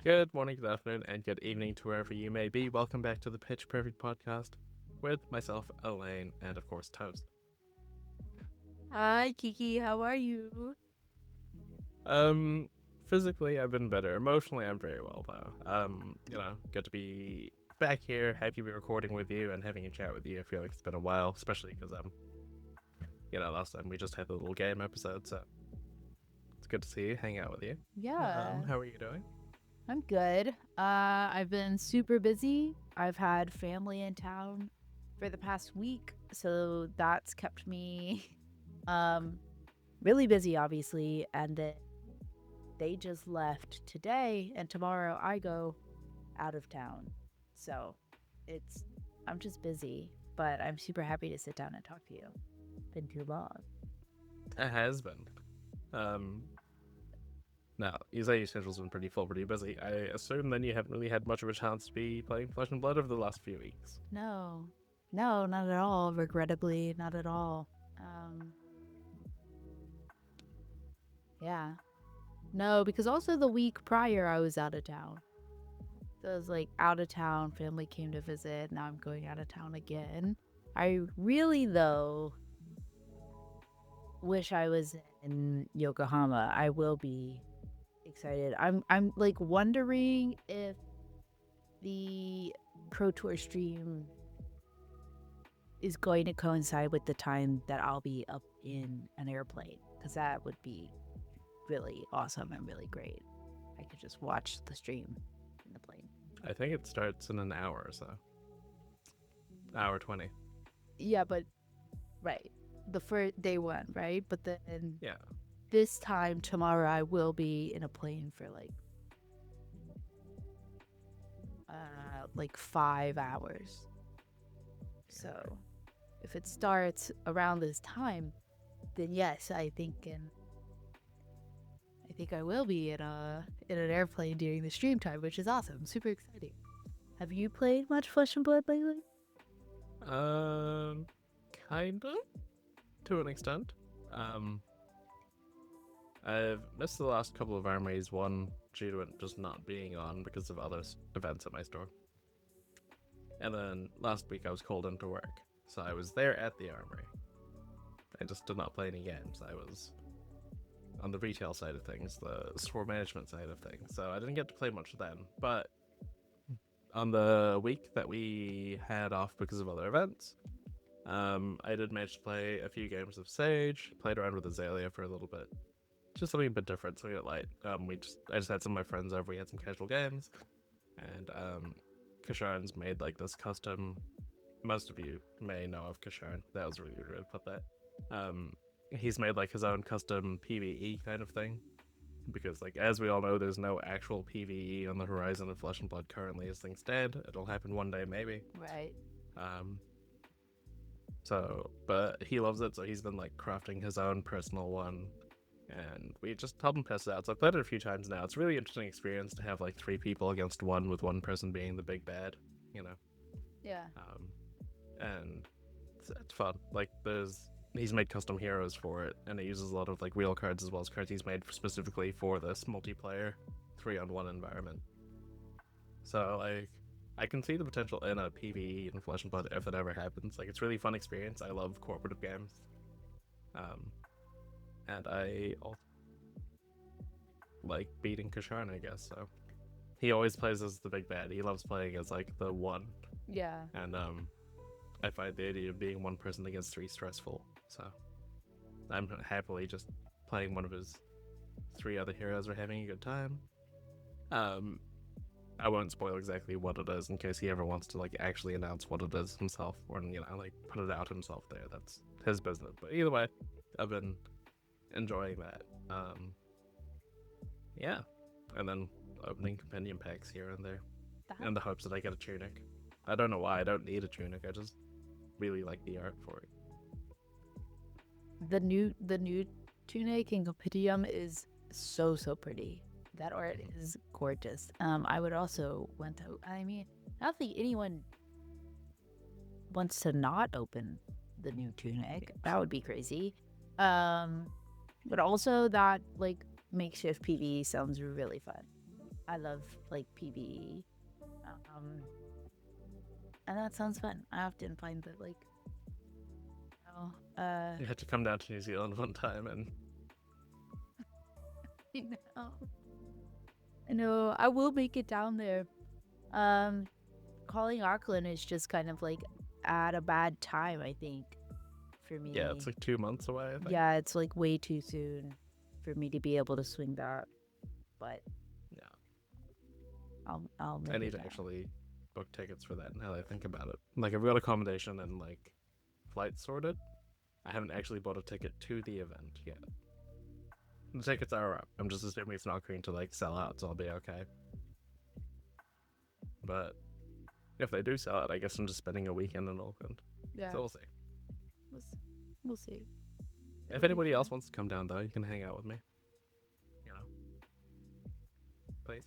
Good morning, good afternoon, and good evening to wherever you may be. Welcome back to the Pitch Perfect podcast with myself, Elaine, and of course, Toast. Hi, Kiki. How are you? Um, Physically, I've been better. Emotionally, I'm very well, though. Good to be back here, happy to be recording with you and having a chat with you. I feel like it's been a while, especially because, last time we just had the little game episode, so it's good to see you, hang out with you. Yeah, How are you doing? I'm good. I've been super busy. I've had family in town for the past week, so that's kept me um really busy, obviously. And then they just left today, and tomorrow I go out of town. So it's I'm just busy, but I'm super happy to sit down and talk to you. Been too long. It has been. Um, Now, you say your schedule's been pretty full, pretty busy. I assume then you haven't really had much of a chance to be playing Flesh and Blood over the last few weeks. No, no, not at all. Regrettably, not at all. Um, yeah. No, because also the week prior I was out of town. So I was like out of town, family came to visit, now I'm going out of town again. I really though wish I was in Yokohama. I will be excited. I'm like wondering if the Pro Tour stream is going to coincide with the time that I'll be up in an airplane because that would be really awesome and really great. I could just watch the stream in the plane. I think it starts in an hour or so. Hour 20. Yeah, but right. The first day one, right? But then Yeah. this time tomorrow I will be in a plane for like 5 hours. So if it starts around this time, then yes, I think I will be in an airplane during the stream time, which is awesome. Super exciting. Have you played much Flesh and Blood lately? Um, Kinda, to an extent. Um, I've missed the last couple of armories, one due to it just not being on because of other events at my store. And then last week I was called into work, so I was there at the armory. I just did not play any games. I was on the retail side of things, the store management side of things, so I didn't get to play much then. But on the week that we had off because of other events, I did manage to play a few games of Sage, played around with Azalea for a little bit. Just something a bit different, something light. I just had some of my friends over, we had some casual games, and Kasharn's made like this custom. Most of you may know of Kasharn. That was really weird to put that. Um, he's made like his own custom PVE kind of thing, because like as we all know, there's no actual PVE on the horizon of Flesh and Blood currently as things stand. It'll happen one day maybe. Right. Um, but he loves it, so he's been like crafting his own personal one, and we just help him test it out. So I've played it a few times now. It's a really interesting experience to have like three people against one, with one person being the big bad, you know. Yeah. And it's fun. Like he's made custom heroes for it, and it uses a lot of like wheel cards as well as cards he's made specifically for this multiplayer 3-on-1 environment. So like I can see the potential in a PvE in Flesh and Blood if it ever happens. Like it's a really fun experience. I love cooperative games. Um, and I also like beating Kasharn, I guess. So he always plays as the big bad. He loves playing as like the one, Yeah. and I find the idea of being one person against three stressful. So I'm happily just playing one of his three other heroes. We're having a good time. Um, I won't spoil exactly what it is in case he ever wants to like actually announce what it is himself, or like put it out himself there. That's his business. But either way, I've been enjoying that. Yeah, and then opening companion packs here and there That in the hopes that I get a tunic. I don't know why I don't need a tunic. I just really like the art for it. the new tunic in Compendium is so pretty. That art is gorgeous. I would also want to. I mean, I don't think anyone wants to not open the new tunic. That would be crazy. Um, but also that like makeshift PvE sounds really fun. I love like PvE. Um, and that sounds fun. I often find that like, You had to come down to New Zealand one time, and you know, I know I will make it down there. Um, Calling Auckland is just kind of like at a bad time, I think, for yeah, it's me. like 2 months away, I think. Yeah, it's like way too soon for me to be able to swing that, but Yeah, I'll I make need it to down. actually book tickets for that now that I think about it. Like, I've got accommodation and like flights sorted. I haven't actually bought a ticket to the event yet. The tickets are up. I'm just assuming it's not going to like sell out, so I'll be okay. But if they do sell it, I guess I'm just spending a weekend in Auckland. Yeah, So we'll see. we'll, we'll see. If It'll be anybody fun. else wants to come down though, you can hang out with me. You know, please.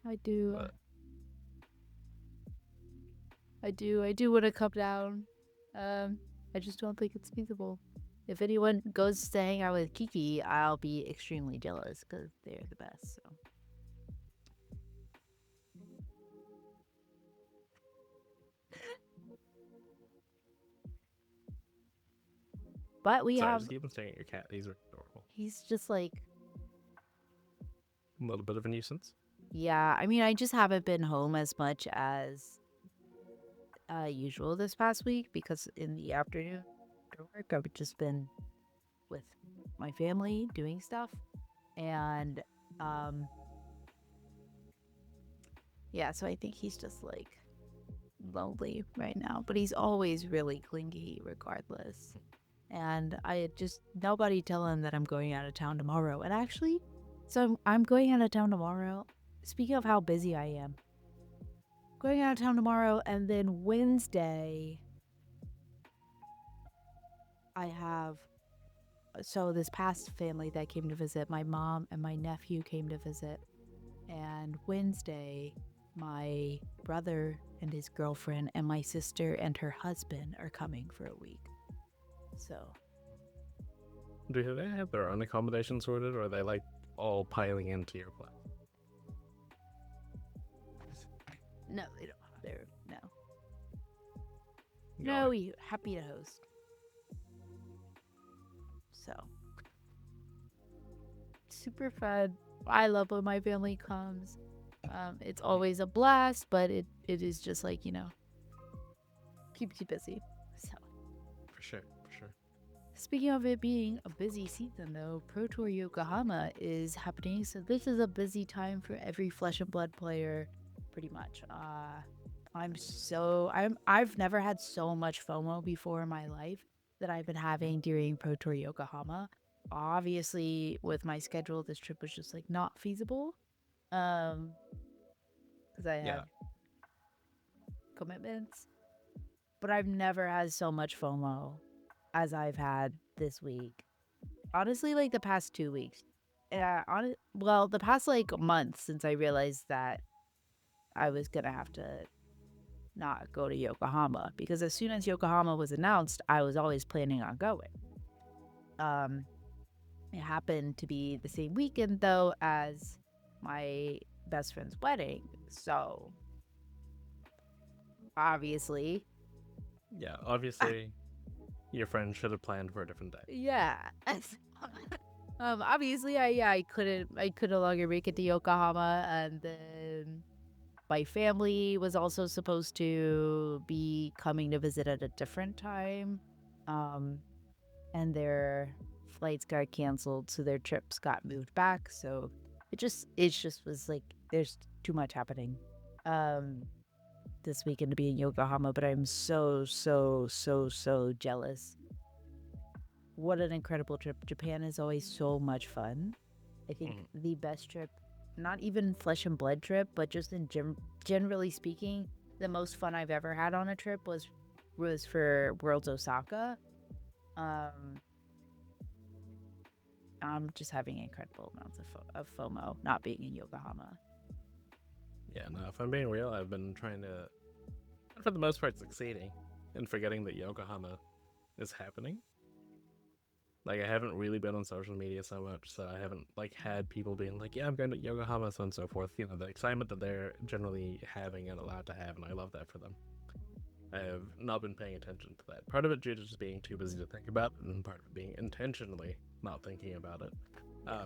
I do. But I do want to come down. I just don't think it's feasible. If anyone goes to hang out with Kiki, I'll be extremely jealous because they're the best. So, but we sorry, have. just keep on staring at your cat. He's adorable. He's just like, A little bit of a nuisance. yeah. I mean, I just haven't been home as much as usual this past week because in the afternoon after work, I've just been with my family doing stuff, and um, yeah. So I think he's just like lonely right now, but he's always really clingy regardless. And I just nobody tell him that I'm going out of town tomorrow. And actually, so I'm going out of town tomorrow. Speaking of how busy I am, going out of town tomorrow, and then Wednesday I have. So this past family that came to visit, my mom and my nephew came to visit, and Wednesday my brother and his girlfriend and my sister and her husband are coming for a week. So, Do they have their own accommodation sorted, or are they like all piling into your place? no, they don't have their no. Got No, it. we happy to host. So, super fun. I love when my family comes. It's always a blast, but it is just like, keeps you busy. So, For sure, for sure. speaking of it being a busy season, though, Pro Tour Yokohama is happening. So this is a busy time for every Flesh and Blood player, pretty much. I've never had so much FOMO before in my life that I've been having during Pro Tour Yokohama. Obviously, with my schedule, this trip was just like not feasible. Um, because I Yeah, had commitments. But I've never had so much FOMO as I've had this week. Honestly, like the past 2 weeks. Well, the past like month since I realized that I was gonna have to not go to Yokohama because as soon as Yokohama was announced, I was always planning on going. Um, it happened to be the same weekend though as my best friend's wedding, so obviously, yeah. Obviously, your friend should have planned for a different day. yeah. Obviously, I could no longer make it to Yokohama, and then my family was also supposed to be coming to visit at a different time. Um, and their flights got canceled, so their trips got moved back. So it just was like there's too much happening. Um, this weekend to be in Yokohama, but I'm so jealous. What an incredible trip. Japan is always so much fun. I think Mhm. the best trip, not even flesh and blood trip, but just in generally speaking, the most fun I've ever had on a trip was for Worlds Osaka. Um, I'm just having incredible amounts of FOMO not being in Yokohama. Yeah, no. If I'm being real, I've been trying to, and for the most part, succeeding, and forgetting that Yokohama is happening. Like I haven't really been on social media so much, so I haven't like had people being like, "Yeah, I'm going to Yokohama," so and so forth. You know, the excitement that they're generally having and allowed to have, and I love that for them. I have not been paying attention to that. Part of it due to just being too busy to think about it, and part of it being intentionally not thinking about it. Yeah.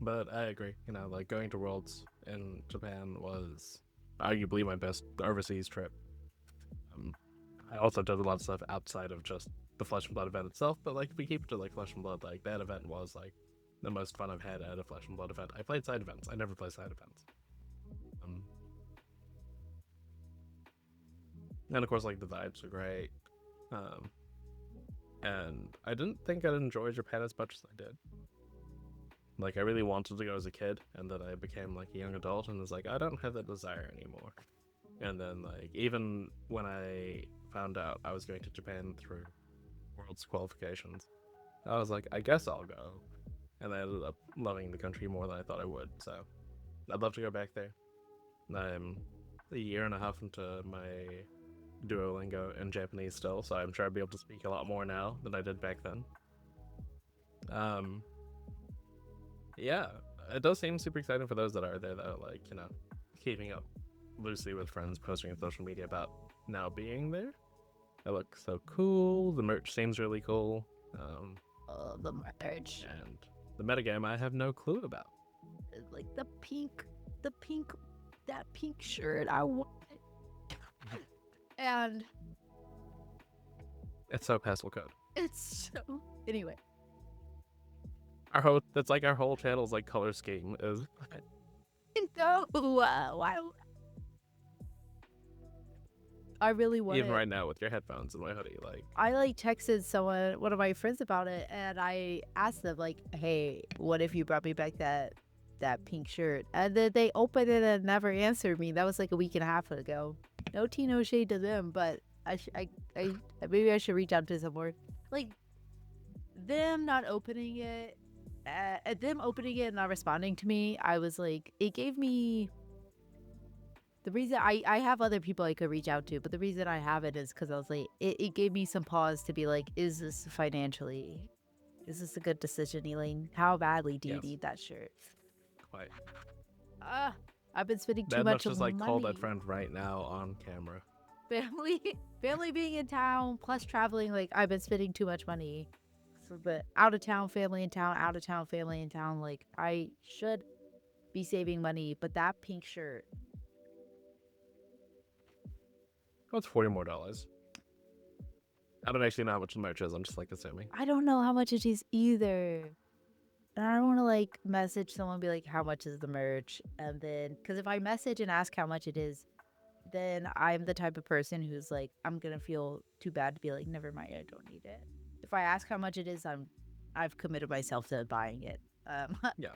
But I agree. You know, like going to Worlds in Japan was arguably my best overseas trip. Um, I also did a lot of stuff outside of just the Flesh and Blood event itself, but like if we keep it to like Flesh and Blood, like that event was like the most fun I've had at a Flesh and Blood event. I played side events. I never play side events. Um, and of course, like the vibes are great. Um, and I didn't think I'd enjoy Japan as much as I did. Like I really wanted to go as a kid, and then I became like a young adult, and was like, I don't have that desire anymore. And then like even when I found out I was going to Japan through World's qualifications, I was like, I guess I'll go. And I ended up loving the country more than I thought I would. So I'd love to go back there. I'm a year and a half into my Duolingo in Japanese still, so I'm sure I'll be able to speak a lot more now than I did back then. Um, yeah, it does seem super exciting for those that are there, though. Like, you know, keeping up loosely with friends, posting on social media about now being there. It looks so cool. The merch seems really cool. Oh, the merch. And the metagame I have no clue about. Like the pink, that pink shirt. I want it. And It's so pastel code. it's so. Anyway. That's like our whole channel's like color scheme is. No. Why? I really want Even it. right now with your headphones and my hoodie, like I like texted one of my friends about it, and I asked them like, "Hey, what if you brought me back that pink shirt?" And then they opened it and never answered me. That was like a week and a half ago. No tea, no shade to them, but I maybe I should reach out to some more. Like them not opening it, them opening it and not responding to me. I was like, it gave me. The reason I have other people I could reach out to, but the reason I have it is because I was like, it gave me some pause to be like, is this a good decision, Elaine? How badly do you yes, need that shirt? quite. Ah, I've been spending too That much much just like call money. that friend right now on camera. Family being in town, plus traveling, like I've been spending too much money. So, but out of town, family in town, out of town, family in town. Like I should be saving money, but that pink shirt. Oh, it's $40 more. I don't actually know how much the merch is. I'm just like assuming. I don't know how much it is either. And I don't want to like message someone and be like, how much is the merch? And then, because if I message and ask how much it is, then I'm the type of person who's like, I'm going to feel too bad to be like, never mind, I don't need it. If I ask how much it is, I've committed myself to buying it. Yeah.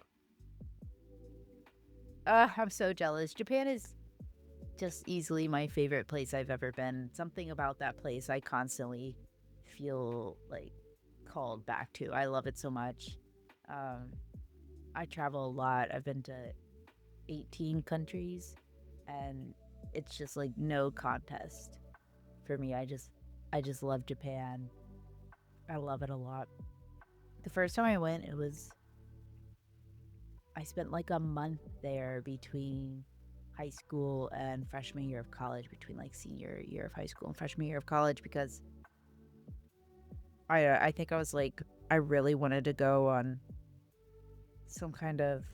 I'm so jealous. Japan is just easily my favorite place I've ever been. Something about that place I constantly feel like called back to. I love it so much. I travel a lot. I've been to 18 countries, and it's just like no contest for me. I just love Japan. I love it a lot. The first time I went, I spent like a month there between high school and freshman year of college, between like senior year of high school and freshman year of college, because I think I was like, I really wanted to go on some kind of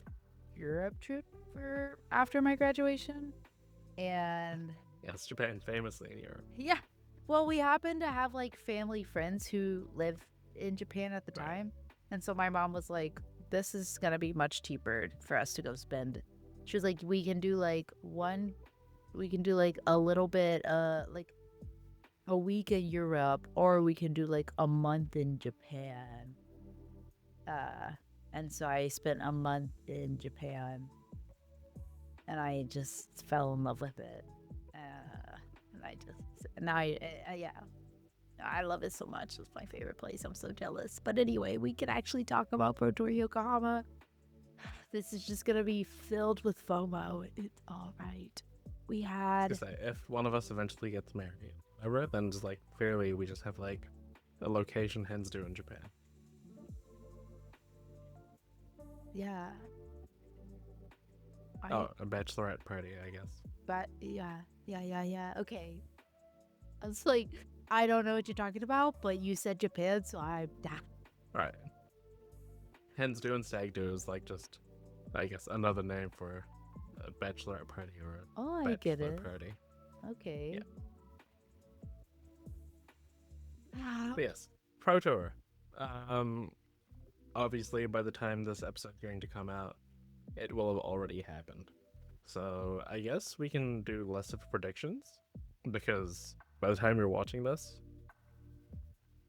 Europe trip for after my graduation. And Yes, Japan famously in Europe. yeah, well, we happened to have like family friends who live in Japan at the Right. time. And so my mom was like, this is going to be much cheaper for us to go spend. She was like, we can do like a little bit, like a week in Europe, or we can do like a month in Japan. And so I spent a month in Japan, and I just fell in love with it. And I just now yeah, I love it so much. It's my favorite place. I'm so jealous. But anyway, we can actually talk about Pro Tour Yokohama. This is just gonna be filled with FOMO. It's all right. We I had was gonna say, if one of us eventually gets married, whatever, then just like clearly we just have like a location hens do in Japan. Yeah. Oh, a bachelorette party, I guess. But yeah. Okay. I was like, I don't know what you're talking about, but you said Japan, so I'm down. Right. Hens do and stag do is like just, I guess, another name for a bachelorette party or a Oh, I get bachelor it. party. Okay. But yes, Pro Tour. Um, obviously, by the time this episode's going to come out, it will have already happened. So I guess we can do less of predictions because by the time you're watching this,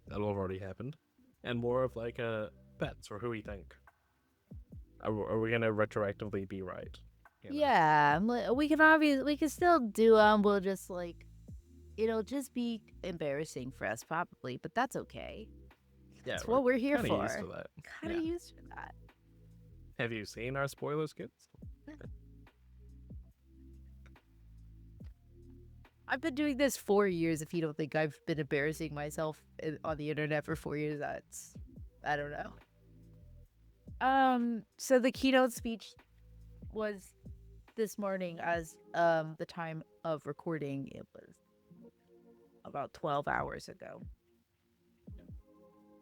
that'll have already happened, and more of like a bets or who we think. Are we gonna retroactively be right? You know? Yeah, we can still do we'll just like it'll just be embarrassing for us probably, but that's okay. Yeah, That's we're what we're here kind of used to for. that. Kind Yeah. of used for that. Have you seen our spoiler skits? I've been doing this 4 years. If you don't think I've been embarrassing myself on the internet for 4 years, that's I don't know. So the keynote speech was this morning as the time of recording. It was about 12 hours ago.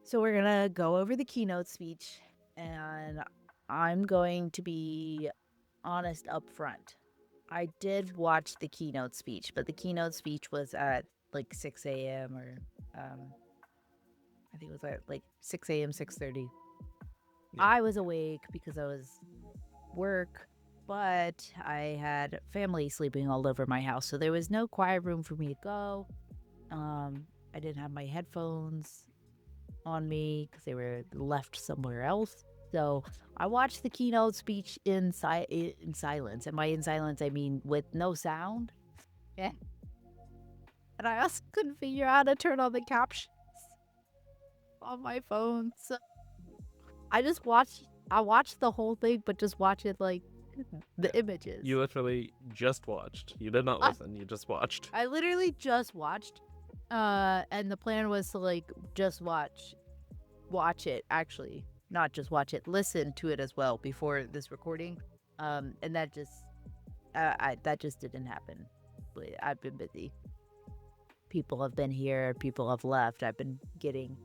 So we're gonna go over the keynote speech, and I'm going to be honest up front. I did watch the keynote speech, but the keynote speech was at like 6 a.m. or I think it was at like 6 a.m., 6:30. Yeah. I was awake because I was work, but I had family sleeping all over my house, so there was no quiet room for me to go. I didn't have my headphones on me because they were left somewhere else. So I watched the keynote speech in silence, and by in silence I mean with no sound. Yeah. And I also couldn't figure out how to turn on the captions on my phone. So I watched the whole thing, but just watch it like the images. You literally just watched. You did not listen. You just watched. I literally just watched. And the plan was to like just watch it actually, not just watch it, listen to it as well before this recording. And that just didn't happen. I've been busy. People have been here, people have left. I've been getting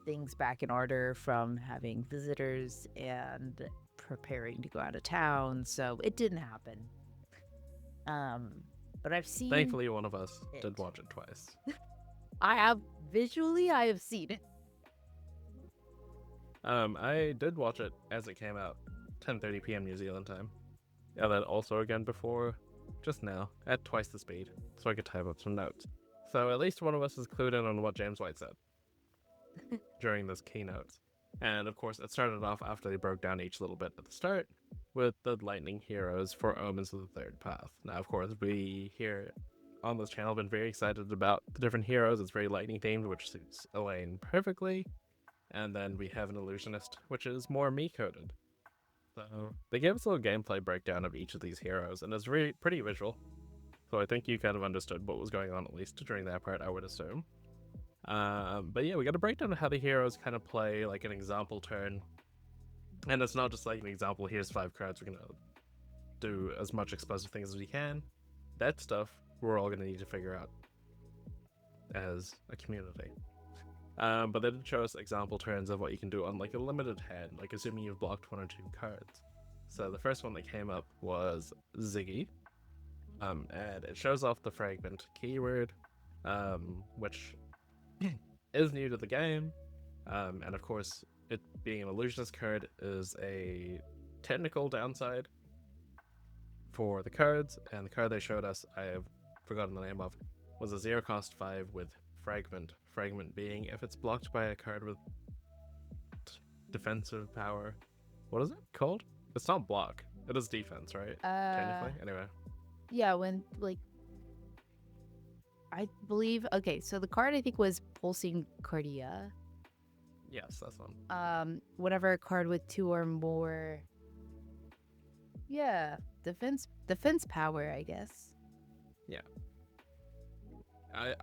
things back in order from having visitors and preparing to go out of town, so it didn't happen. But I've seen Thankfully, one of us it. did watch it twice. I have seen it. I did watch it as it came out, 10:30 p.m. New Zealand time. And then also again before, just now, at twice the speed, so I could type up some notes. So at least one of us is clued in on what James White said during this keynote. And of course, it started off after they broke down each little bit at the start with the lightning heroes for Omens of the Third Path. Now, of course, we here on this channel have been very excited about the different heroes. It's very lightning themed, which suits Elaine perfectly. And then we have an illusionist, which is more me coded. So they gave us a little gameplay breakdown of each of these heroes, and it's really pretty visual. So I think you kind of understood what was going on, at least during that part, I would assume. But yeah, we got a breakdown of how the heroes kind of play like an example turn. And it's not just like an example, here's 5 cards, we're gonna do as much explosive things as we can. That stuff we're all gonna need to figure out as a community. But they did show us example turns of what you can do on like a limited hand, like assuming you've blocked 1 or 2 cards. So the first one that came up was Ziggy. And it shows off the fragment keyword, which is new to the game. And of course, it being an illusionist card is a technical downside for the cards. And the card they showed us, I have forgotten the name of, was a 0 cost 5 with fragment. Fragment being if it's blocked by a card with defensive power. What is it called? It's not block. It is defense, right? Technically. Anyway. Yeah, when like I believe okay, so the card I think was Pulsing Cardia. Yes, that's one. Whenever a card with 2 or more defense power, I guess. Yeah.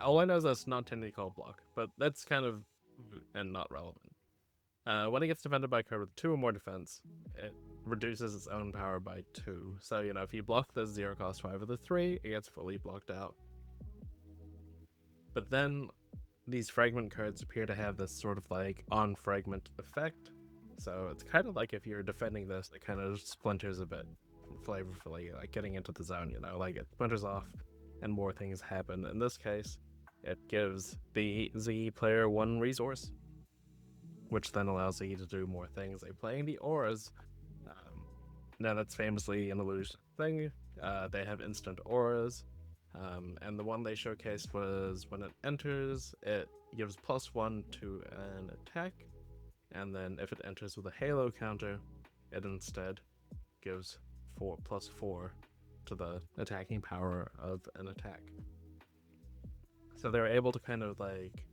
All I know is that's not technically called block, but that's kind of and not relevant. When it gets defended by a card with 2 or more defense, it reduces its own power by 2. So, if you block the 0 cost 5 of the 3, it gets fully blocked out. But then these fragment cards appear to have this sort of like on fragment effect. So it's kind of like if you're defending this, it kind of splinters a bit flavorfully, like getting into the zone, like it splinters off and more things happen. In this case, it gives the Z player 1 resource, which then allows Z to do more things, like playing the auras. Now that's famously an illusion thing. They have instant auras. And the one they showcased was when it enters, it gives +1 to an attack, and then if it enters with a halo counter, it instead gives +4 to the attacking power of an attack. So they're able to kind of like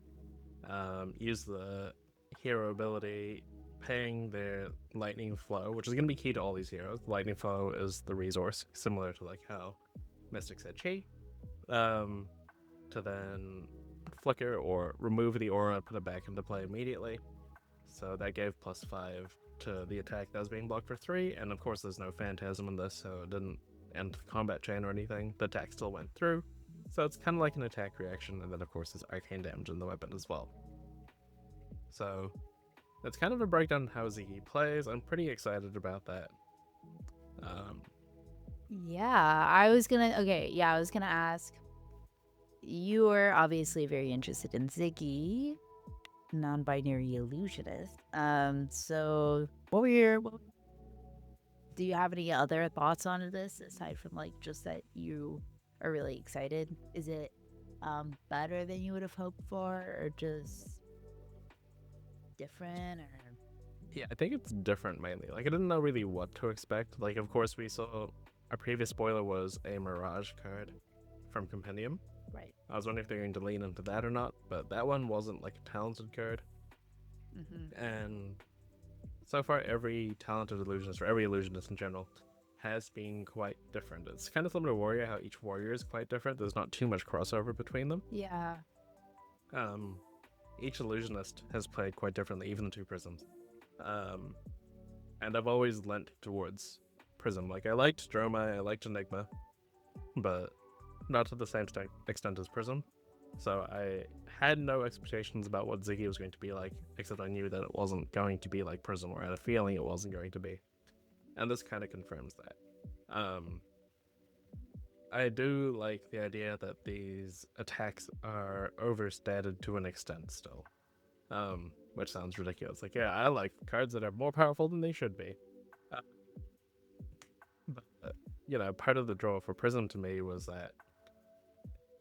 use the hero ability, paying their lightning flow, which is going to be key to all these heroes. Lightning flow is the resource, similar to like how Mystic said chi. To then flicker or remove the aura and put it back into play immediately. So that gave +5 to the attack that was being blocked for 3, and of course there's no phantasm in this, so it didn't end the combat chain or anything. The attack still went through, so it's kind of like an attack reaction, and then of course there's arcane damage in the weapon as well. So that's kind of a breakdown of how Ziggy plays. I'm pretty excited about that. I was gonna ask. You are obviously very interested in Ziggy, non-binary illusionist. So do you have any other thoughts on this aside from like just that you are really excited? Is it better than you would have hoped for, or just different, or Yeah, I think it's different mainly. Like, I didn't know really what to expect. Like, of course, we saw our previous spoiler was a Mirage card from Compendium. right? I was wondering if they're going to lean into that or not, but that one wasn't like a talented card. Mm-hmm. And so far, every talented illusionist, or every illusionist in general, has been quite different. It's kind of similar to Warrior, how each Warrior is quite different. There's not too much crossover between them. Yeah. Each illusionist has played quite differently, even the 2 prisms. And I've always lent towards Prism. Like, I liked Droma, I liked Enigma, but not to the same extent as Prism. So I had no expectations about what Ziggy was going to be like, except I knew that it wasn't going to be like Prism, or I had a feeling it wasn't going to be. And this kind of confirms that. I do like the idea that these attacks are overstated to an extent still. Which sounds ridiculous. Like, yeah, I like cards that are more powerful than they should be. But, part of the draw for Prism to me was that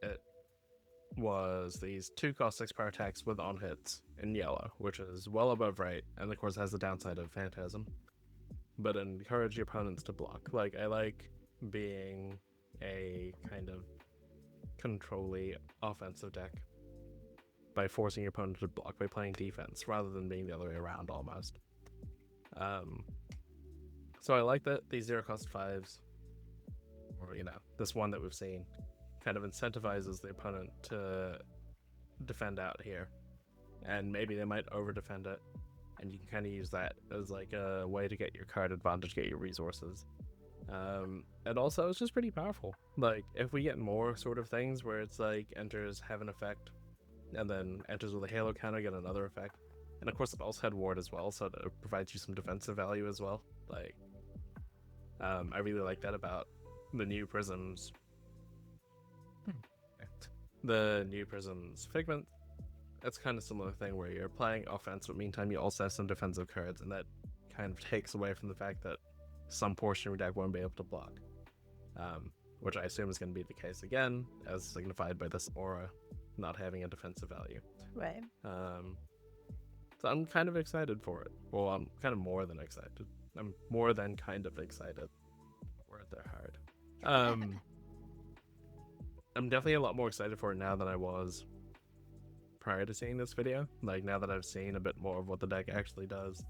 it was these 2 cost 6 power attacks with on hits in yellow, which is well above right, and of course has the downside of Phantasm, but encourage your opponents to block. Like, I like being a kind of control-y offensive deck by forcing your opponent to block by playing defense rather than being the other way around almost. So I like that these 0 cost 5s, or this one that we've seen, kind of incentivizes the opponent to defend out here, and maybe they might over defend it, and you can kind of use that as like a way to get your card advantage, get your resources. And also it's just pretty powerful. Like, if we get more sort of things where it's like enters have an effect, and then enters with a halo counter get another effect, and of course it also had ward as well, so it provides you some defensive value as well. Like, I really like that about the new prisms. The new prisms Figment. It's kind of similar thing where you're playing offense, but meantime you also have some defensive cards, and that kind of takes away from the fact that some portion of your deck won't be able to block, which I assume is going to be the case again, as signified by this aura not having a defensive value. Right. So I'm kind of excited for it. Well, I'm kind of more than excited. I'm more than kind of excited. Words are hard. I'm definitely a lot more excited for it now than I was prior to seeing this video. Like, now that I've seen a bit more of what the deck actually does.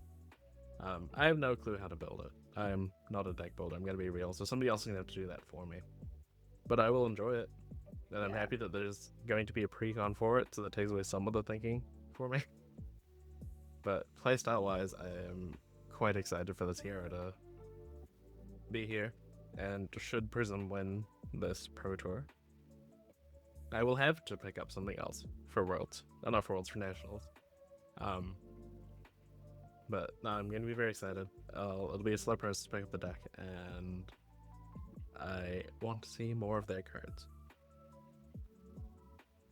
I have no clue how to build it. I'm not a deck builder, I'm going to be real, so somebody else is going to have to do that for me. But I will enjoy it. And I'm happy that there's going to be a pre-con for it, so that takes away some of the thinking for me. But playstyle wise, I am quite excited for this hero to be here. And should Prism win this Pro Tour, I will have to pick up something else for Worlds. Not for Worlds, for Nationals. Um, but no, I'm going to be very excited. It'll be a slow process to pick up the deck, and I want to see more of their cards.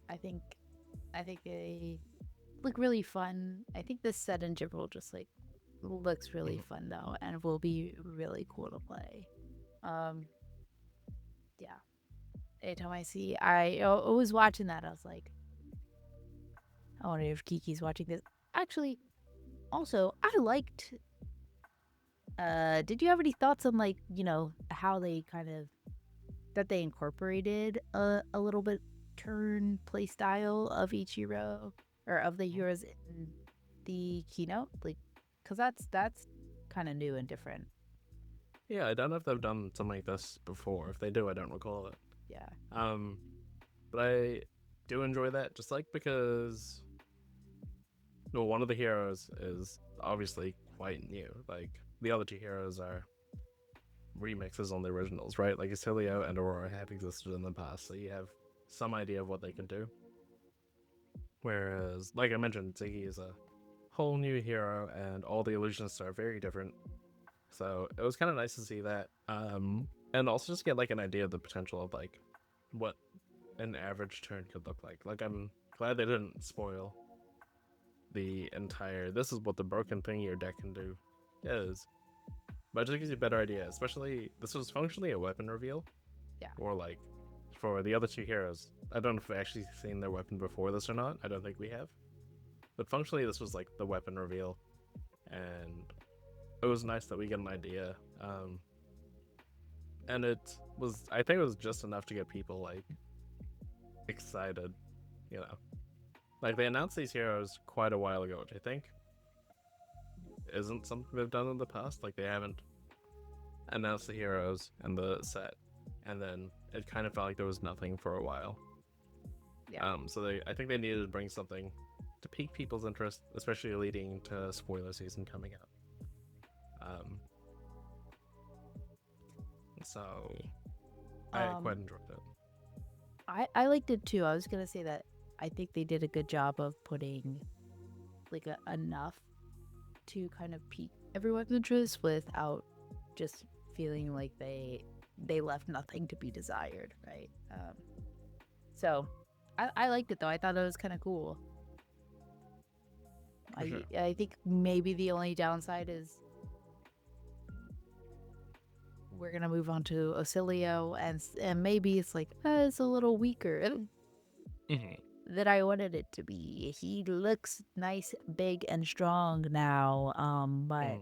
I think they look really fun. I think this set in general just like looks really fun though, and will be really cool to play. Yeah. Anytime I was watching that, I was like, I wonder if Kiki's watching this. Actually, also, I liked. Did you have any thoughts on like how they kind of that they incorporated a little bit turn play style of each hero or of the heroes in the keynote, like, because that's kind of new and different. Yeah, I don't know if they've done something like this before. If they do, I don't recall it. Yeah. But I do enjoy that, just like because well, one of the heroes is obviously quite new. Like the other two heroes are remixes on the originals, right? Like Acilio and Aurora have existed in the past, so you have some idea of what they can do. Whereas, like I mentioned, Ziggy is a whole new hero, and all the illusionists are very different. So it was kind of nice to see that, and also just get like an idea of the potential of like what an average turn could look like. Like I'm glad they didn't spoil the entire. This is what the broken thing your deck can do is, but it just gives you a better idea. Especially this was functionally a weapon reveal. Yeah. Or like for the other two heroes, I don't know if we've actually seen their weapon before this or not. I don't think we have. But functionally, this was like the weapon reveal, and it was nice that we get an idea. And it was, I think, it was just enough to get people like excited. You know, like they announced these heroes quite a while ago, which I think isn't something they've done in the past. Like they haven't announced the heroes and the set, and then it kind of felt like there was nothing for a while. Yeah. So I think they needed to bring something to pique people's interest, especially leading to spoiler season coming up. So I quite enjoyed it. I liked it too. I was gonna say that I think they did a good job of putting like enough to kind of pique everyone's interest without just feeling like they left nothing to be desired, right? So I liked it though. I thought it was kind of cool. Sure. I think maybe the only downside is we're gonna move on to Ocilio, and maybe it's like it's a little weaker than I wanted it to be. He looks nice, big, and strong now, but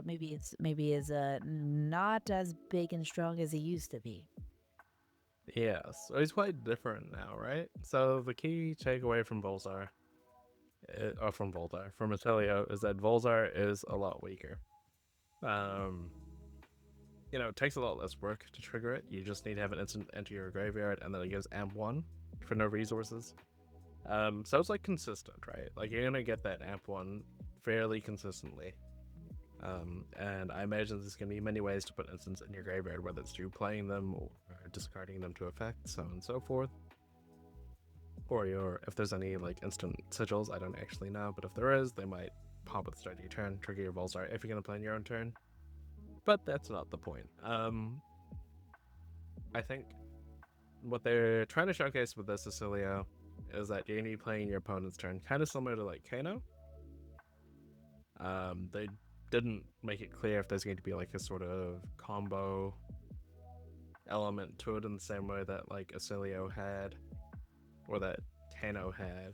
maybe is not as big and strong as he used to be. Yes, so he's quite different now, right? So the key takeaway from Volzar, from Atelio, is that Volzar is a lot weaker. It takes a lot less work to trigger it. You just need to have an instant enter your graveyard, and then it gives amp 1 for no resources. So it's like consistent, right? Like you're gonna get that amp 1 fairly consistently. And I imagine there's going to be many ways to put instants in your graveyard, whether it's through playing them or discarding them to effect, so on and so forth. Or if there's any like instant sigils, I don't actually know, but if there is, they might pop at the start of your turn, trigger your Volzar if you're going to play in your own turn. But that's not the point. I think what they're trying to showcase with this Acilio is that you're going to be playing your opponent's turn, kind of similar to like Kano. They didn't make it clear if there's going to be like a sort of combo element to it in the same way that like Acilio had or that Kano had,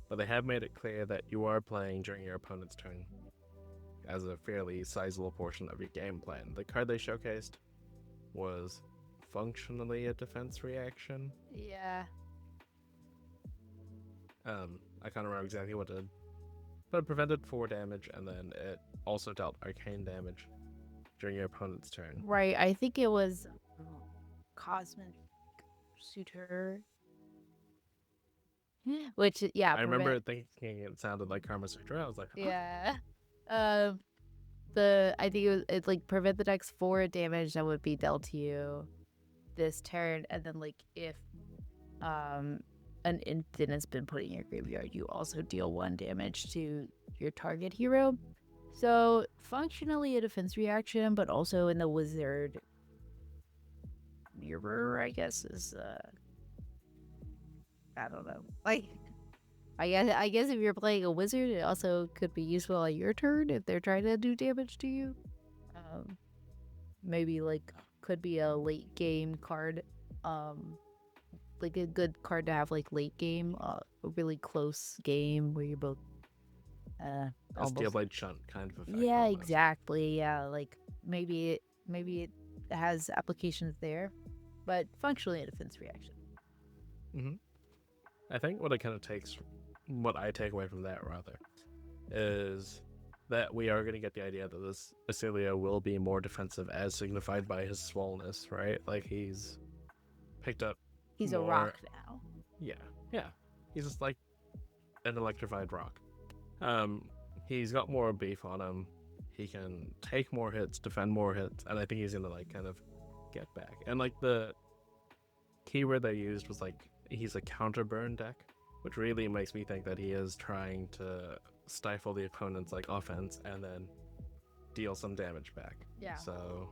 but they have made it clear that you are playing during your opponent's turn as a fairly sizable portion of your game plan. The card they showcased was functionally a defense reaction. Yeah. I can't remember exactly what it did, but it prevented 4 damage, and then it also dealt arcane damage during your opponent's turn. Right. I think it was Cosmic Suitor. Which, yeah, I remember thinking it sounded like Karma Sutra. I was like, huh? Yeah. Um, I think it's like prevent the next 4 damage that would be dealt to you this turn, and then like if um an instant has been put in your graveyard, you also deal 1 damage to your target hero. So functionally a defense reaction, but also in the wizard mirror, I guess is I don't know. Like I guess if you're playing a wizard, it also could be useful on your turn if they're trying to do damage to you. Um, maybe like could be a late game card, like a good card to have like late game, a really close game where you're both A Steel almost. Blade Shunt kind of effect. Yeah, Almost. exactly. Yeah, like maybe it has applications there, but functionally a defense reaction. Mm-hmm. I think what I take away from that rather, is that we are going to get the idea that this Basilia will be more defensive, as signified by his swollenness, right? Like he's picked up He's a more. rock now. Yeah. He's just like an electrified rock. He's got more beef on him. He can take more hits, defend more hits, and I think he's gonna like kind of get back. And like the keyword they used was like he's a counter burn deck, which really makes me think that he is trying to stifle the opponent's like offense and then deal some damage back. Yeah. So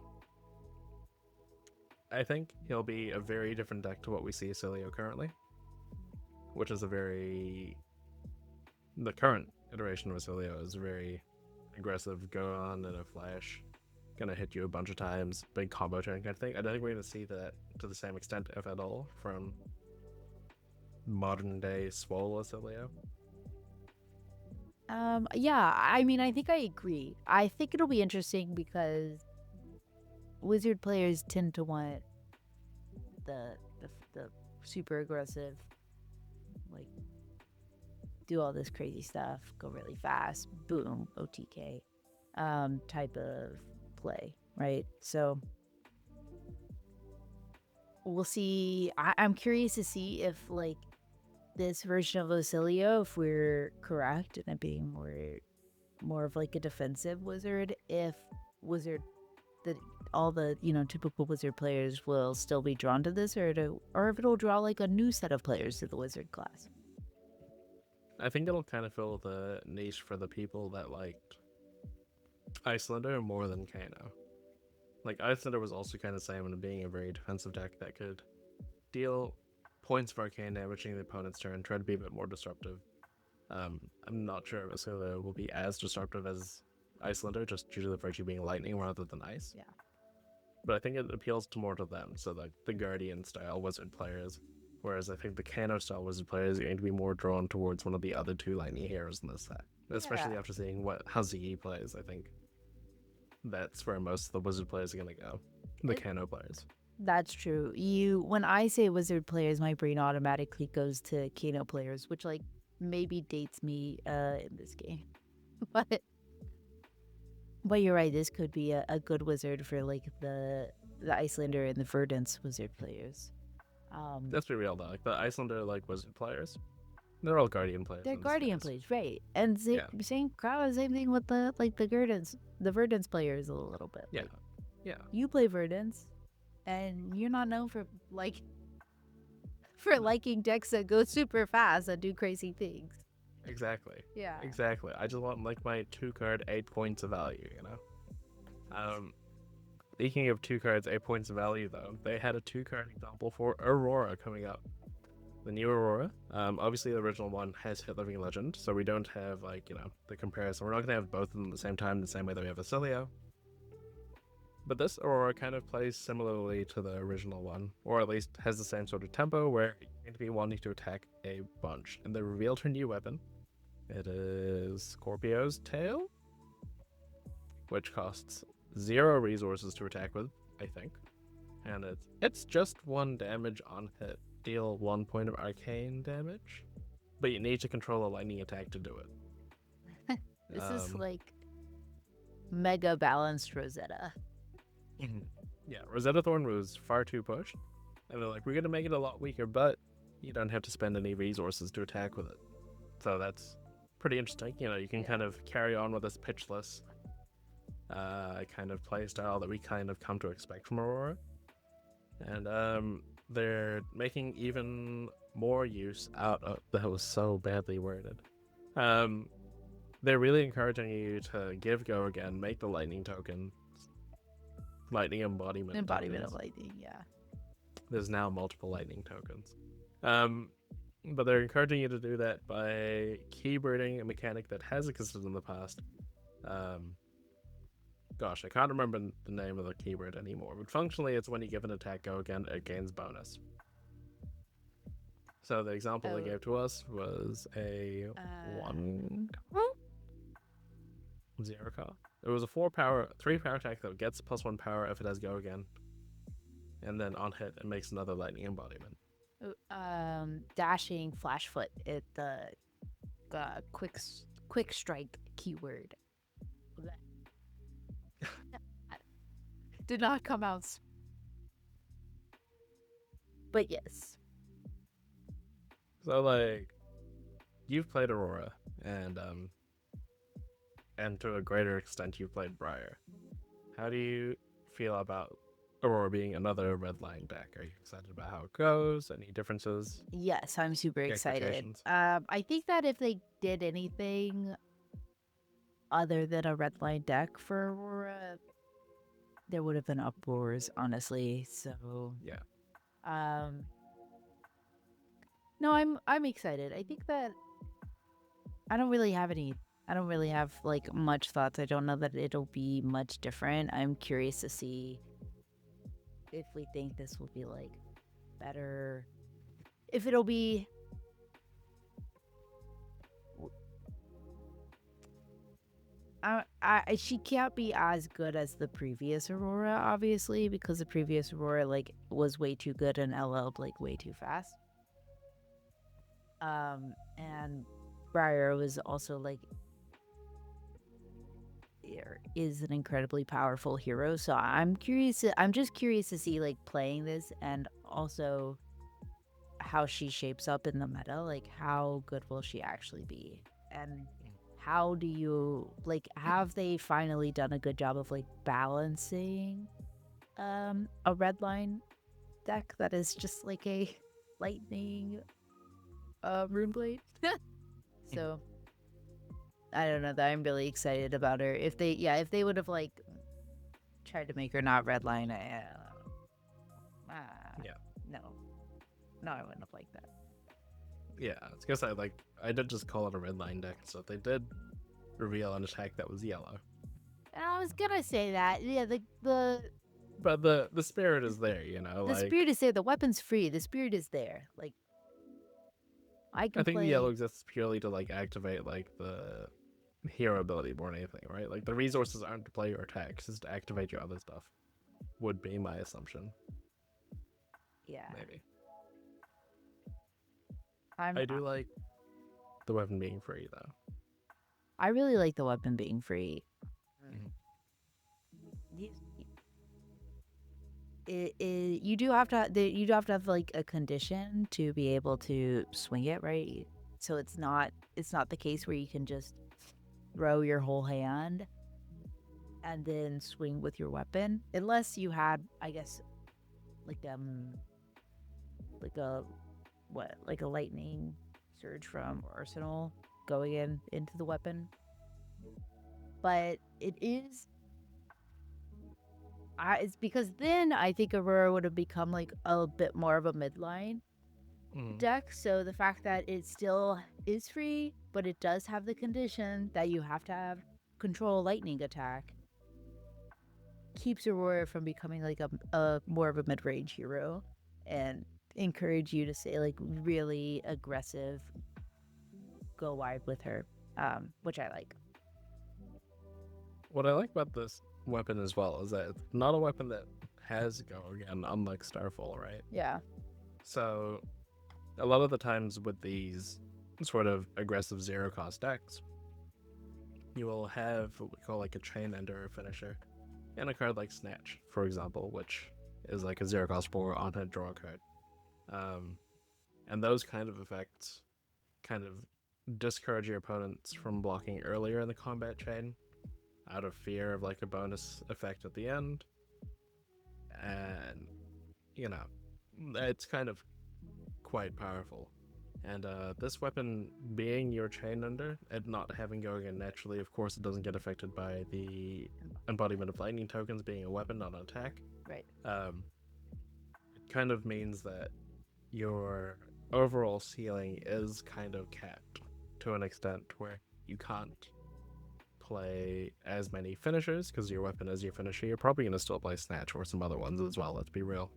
I think he'll be a very different deck to what we see Cilio currently, which is the current iteration of Cilio is very aggressive, go on in a flash, gonna hit you a bunch of times, big combo turn kind of thing. I don't think we're gonna see that to the same extent, if at all, from modern day Swole Cilio. Yeah, I mean, I think I agree. I think it'll be interesting because wizard players tend to want the super aggressive, like do all this crazy stuff, go really fast, boom, OTK, type of play, right? So we'll see. I'm curious to see if like this version of Ocilio, if we're correct in it being more of like a defensive wizard, if wizard that all the typical wizard players will still be drawn to this, or if it'll draw like a new set of players to the wizard class. I think it'll kind of fill the niche for the people that liked Icelander more than Kano. Like Icelander was also kind of same in being a very defensive deck that could deal points of arcane damaging the opponent's turn, try to be a bit more disruptive. I'm not sure if Asila will be as disruptive as Icelander, just due to the virtue being lightning rather than ice. Yeah. But I think it appeals to more to them, so like the Guardian style wizard players. Whereas I think the Kano style wizard players are going to be more drawn towards one of the other two lightning heroes in this set. Especially after seeing how Ziggy plays, I think that's where most of the wizard players are going to go. The Kano players. That's true. When I say wizard players, my brain automatically goes to Kano players, which like maybe dates me in this game. But you're right, this could be a good wizard for like the Icelander and the Verdance wizard players. Let's be real though, like the Icelander like wizard players, they're all Guardian players. They're Guardian players, right? And same crowd, same thing with the Verdance players a little bit. Yeah, like, yeah. You play Verdance, and you're not known for liking decks that go super fast and do crazy things. Exactly. Yeah. Exactly. I just want like my 2-card 8 points of value, you know? Speaking of 2 cards, 8 points of value though, they had a 2-card example for Aurora coming up. The new Aurora. Obviously the original one has Hit Living Legend, so we don't have like, the comparison. We're not gonna have both of them at the same time, the same way that we have Acilio. But this Aurora kind of plays similarly to the original one, or at least has the same sort of tempo where you're going to be wanting to attack a bunch. And they revealed her new weapon. It is Scorpio's Tail, which costs 0 resources to attack with, I think. And it's just 1 damage on hit. Deal 1 point of arcane damage, but you need to control a lightning attack to do it. This is like mega balanced Rosetta. Yeah, Rosetta Thorn was far too pushed, and they're like, we're gonna make it a lot weaker, but you don't have to spend any resources to attack with it. So that's pretty interesting. You know, you can kind of carry on with this pitchless kind of play style that we kind of come to expect from Aurora. And they're making even more use out of that was so badly worded. They're really encouraging you to give go again, make the lightning token, lightning embodiment Embodiment tokens. of lightning, yeah. There's now multiple lightning tokens. But they're encouraging you to do that by keywording a mechanic that has existed in the past. Gosh, I can't remember the name of the keyword anymore, but functionally it's when you give an attack go again, it gains bonus. So the example they gave to us was a 1-0 cost. It was a 3 power attack that gets +1 power if it has go again. And then on hit, it makes another lightning embodiment. Dashing flash foot. It the quick strike keyword. Did not come out. But yes. So like, you've played Aurora, and to a greater extent, you've played Briar. How do you feel about Aurora being another red line deck? Are you excited about how it goes? Any differences? Yes, I'm super excited. Expectations? I think that if they did anything other than a red line deck for Aurora, there would have been uproars, honestly. So Yeah. No, I'm excited. I think that I don't really have like much thoughts. I don't know that it'll be much different. I'm curious to see if we think this will be like better, if it'll be she can't be as good as the previous Aurora, obviously, because the previous Aurora like was way too good and LL'd like way too fast. And Briar was also like is an incredibly powerful hero. So I'm just curious to see like playing this and also how she shapes up in the meta. Like how good will she actually be? And how do you like have they finally done a good job of like balancing a red line deck that is just like a lightning rune blade? So I don't know, that I'm really excited about her. If they would have like tried to make her not red line, no, I wouldn't have liked that. Yeah, I was gonna say, like, I did just call it a red line deck, so they did reveal an attack that was yellow. And I was gonna say that, yeah, But the spirit is there, you know. The like, spirit is there. The weapon's free. The spirit is there. Like I can I think play. the yellow exists purely to like activate like the hero ability more than anything, right? Like the resources aren't to play your attacks, it's to activate your other stuff. Would be my assumption. Yeah. Maybe. I do like the weapon being free though. I really like the weapon being free. You do have to have like a condition to be able to swing it, right? So it's not the case where you can just throw your whole hand and then swing with your weapon, unless you had, I guess, like a lightning surge from Arsenal going into the weapon. But it's because then I think Aurora would have become like a bit more of a midline deck. So the fact that it still is free, but it does have the condition that you have to have control lightning attack, keeps Aurora from becoming like a more of a mid-range hero, and encourage you to say like really aggressive, go wide with her, which I like. What I like about this weapon as well is that it's not a weapon that has go again, unlike Starfall, right? Yeah. So a lot of the times with these sort of aggressive zero cost decks, you will have what we call like a chain ender finisher, and a card like Snatch, for example, which is like a zero cost for on hit draw card. And those kind of effects kind of discourage your opponents from blocking earlier in the combat chain out of fear of like a bonus effect at the end. And, you know, it's kind of quite powerful. And this weapon being your chain under and not having going in naturally, of course, it doesn't get affected by the embodiment of lightning tokens being a weapon, not an attack. Right. It kind of means that your overall ceiling is kind of capped to an extent where you can't play as many finishers because your weapon is your finisher. You're probably going to still play Snatch or some other ones as well, let's be real.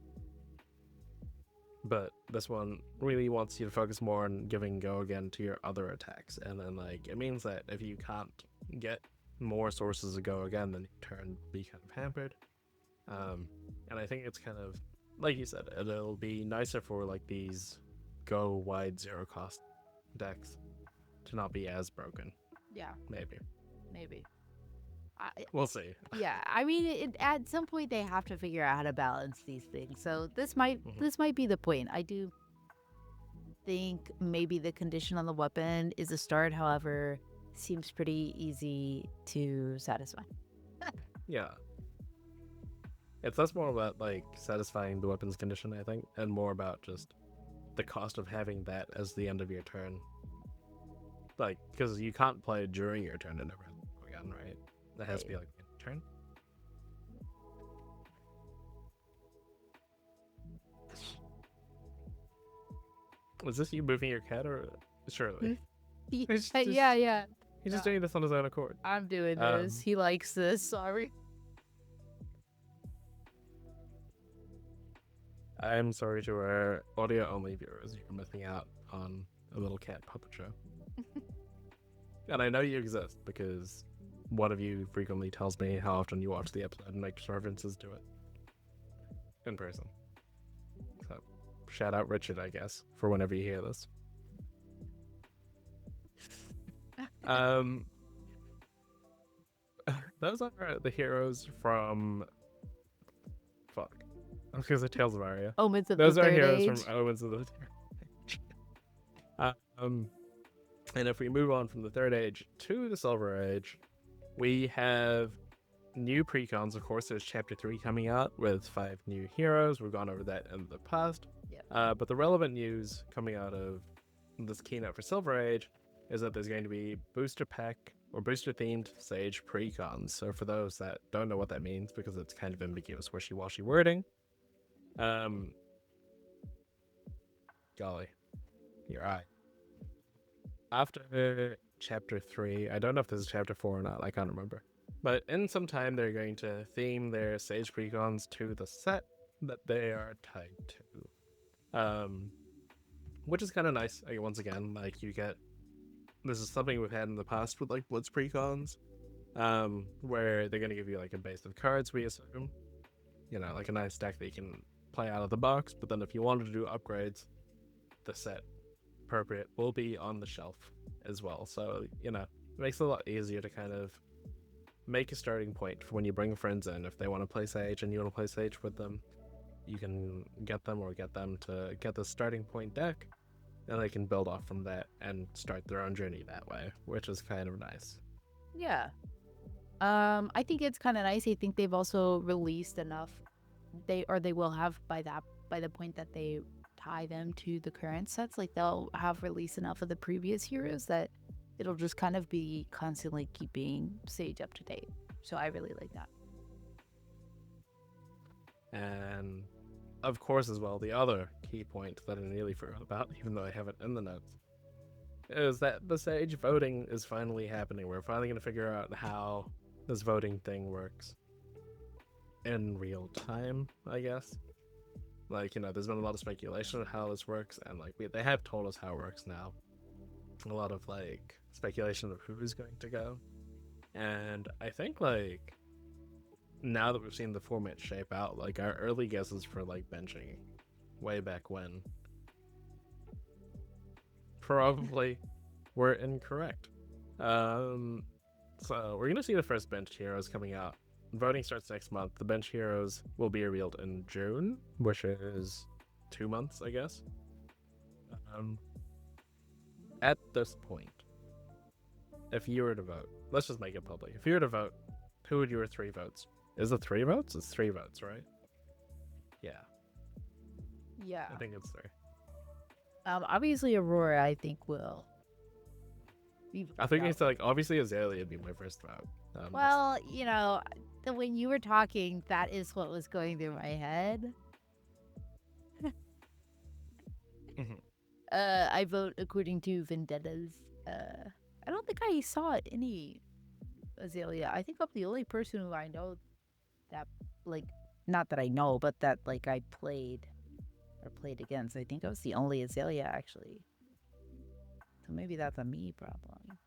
But this one really wants you to focus more on giving go again to your other attacks. And then, like, it means that if you can't get more sources of go again, then your turn will be kind of hampered. And I think it's kind of, like you said, it'll be nicer for, like, these go wide zero cost decks to not be as broken. Yeah. Maybe. We'll see. Yeah, I mean, at some point they have to figure out how to balance these things. So this might be the point. I do think maybe the condition on the weapon is a start. However, seems pretty easy to satisfy. Yeah. It's less more about like satisfying the weapon's condition, I think, and more about just the cost of having that as the end of your turn. Like, because you can't play during your turn and never again, right? That has to be like your turn. Was this you moving your cat or Shirley? Yeah. He's just doing this on his own accord. I'm doing this. He likes this. Sorry. I'm sorry to our audio-only viewers. You're missing out on a little cat puppet show. And I know you exist because one of you frequently tells me how often you watch the episode and makes references to it in person. So, shout out Richard, I guess, for whenever you hear this. Those are the heroes from... Fuck. I was going to say Tales of Aria. Omens of Those the are Third heroes Age. from Omens of the Third Age. And if we move on from the Third Age to the Silver Age, we have new precons. Of course, there's Chapter 3 coming out with 5 new heroes. We've gone over that in the past. Yep. But the relevant news coming out of this keynote for Silver Age is that there's going to be booster pack or booster themed Sage precons. So for those that don't know what that means, because it's kind of ambiguous, wishy-washy wording, golly, your eye. After Chapter 3, I don't know if this is Chapter 4 or not, I can't remember. But in some time, they're going to theme their Sage precons to the set that they are tied to. Which is kind of nice. Like, once again, like, you get... This is something we've had in the past with, like, Blitz precons, where they're going to give you, like, a base of cards, we assume. You know, like a nice deck that you can play out of the box, but then if you wanted to do upgrades, the set appropriate will be on the shelf as well. So, you know, it makes it a lot easier to kind of make a starting point for when you bring friends in. If they want to play Sage and you want to play Sage with them, you can get them to get the starting point deck, and they can build off from that and start their own journey that way, which is kind of nice. Yeah. I think it's kind of nice. I think they've also released enough. They will have by the point that they tie them to the current sets, like they'll have released enough of the previous heroes that it'll just kind of be constantly keeping Sage up to date. So I really like that. And of course, as well, the other key point that I nearly forgot about, even though I have it in the notes, is that the Sage voting is finally happening. We're finally going to figure out how this voting thing works in real time, I guess. Like, you know, there's been a lot of speculation on how this works, and, like, they have told us how it works now. A lot of, like, speculation of who is going to go. And I think, like, now that we've seen the format shape out, like, our early guesses for, like, benching way back when probably were incorrect. So we're going to see the first bench heroes coming out. Voting starts next month. The bench heroes will be revealed in June, which is 2 months, I guess. Um, at this point, if you were to vote, let's just make it public. If you were to vote, who would your 3 votes? Is it 3 votes? It's 3 votes, right? Yeah, Yeah. I think it's 3. Obviously Aurora, I think will be I think voted it's out. like obviously Azalea would be my first vote. Well, when you were talking, that is what was going through my head. Mhm. I vote according to vendettas. I don't think I saw any Azalea. I think I'm the only person who I know that, like, not that I know, but that, like, I played or played against. I think I was the only Azalea, actually. So maybe that's a me problem.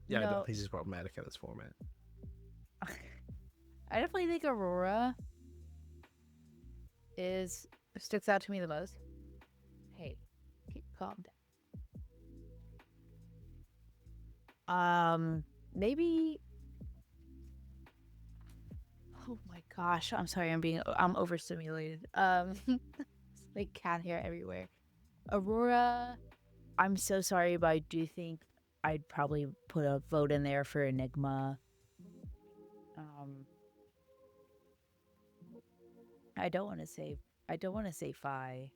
Yeah, I don't No, think she's problematic in this format. I definitely think Aurora sticks out to me the most. Hey, calm down. Maybe. Oh my gosh, I'm sorry. I'm overstimulated. Like cat hair everywhere. Aurora, I'm so sorry, but I do think I'd probably put a vote in there for Enigma. Um, I don't want to say Phi.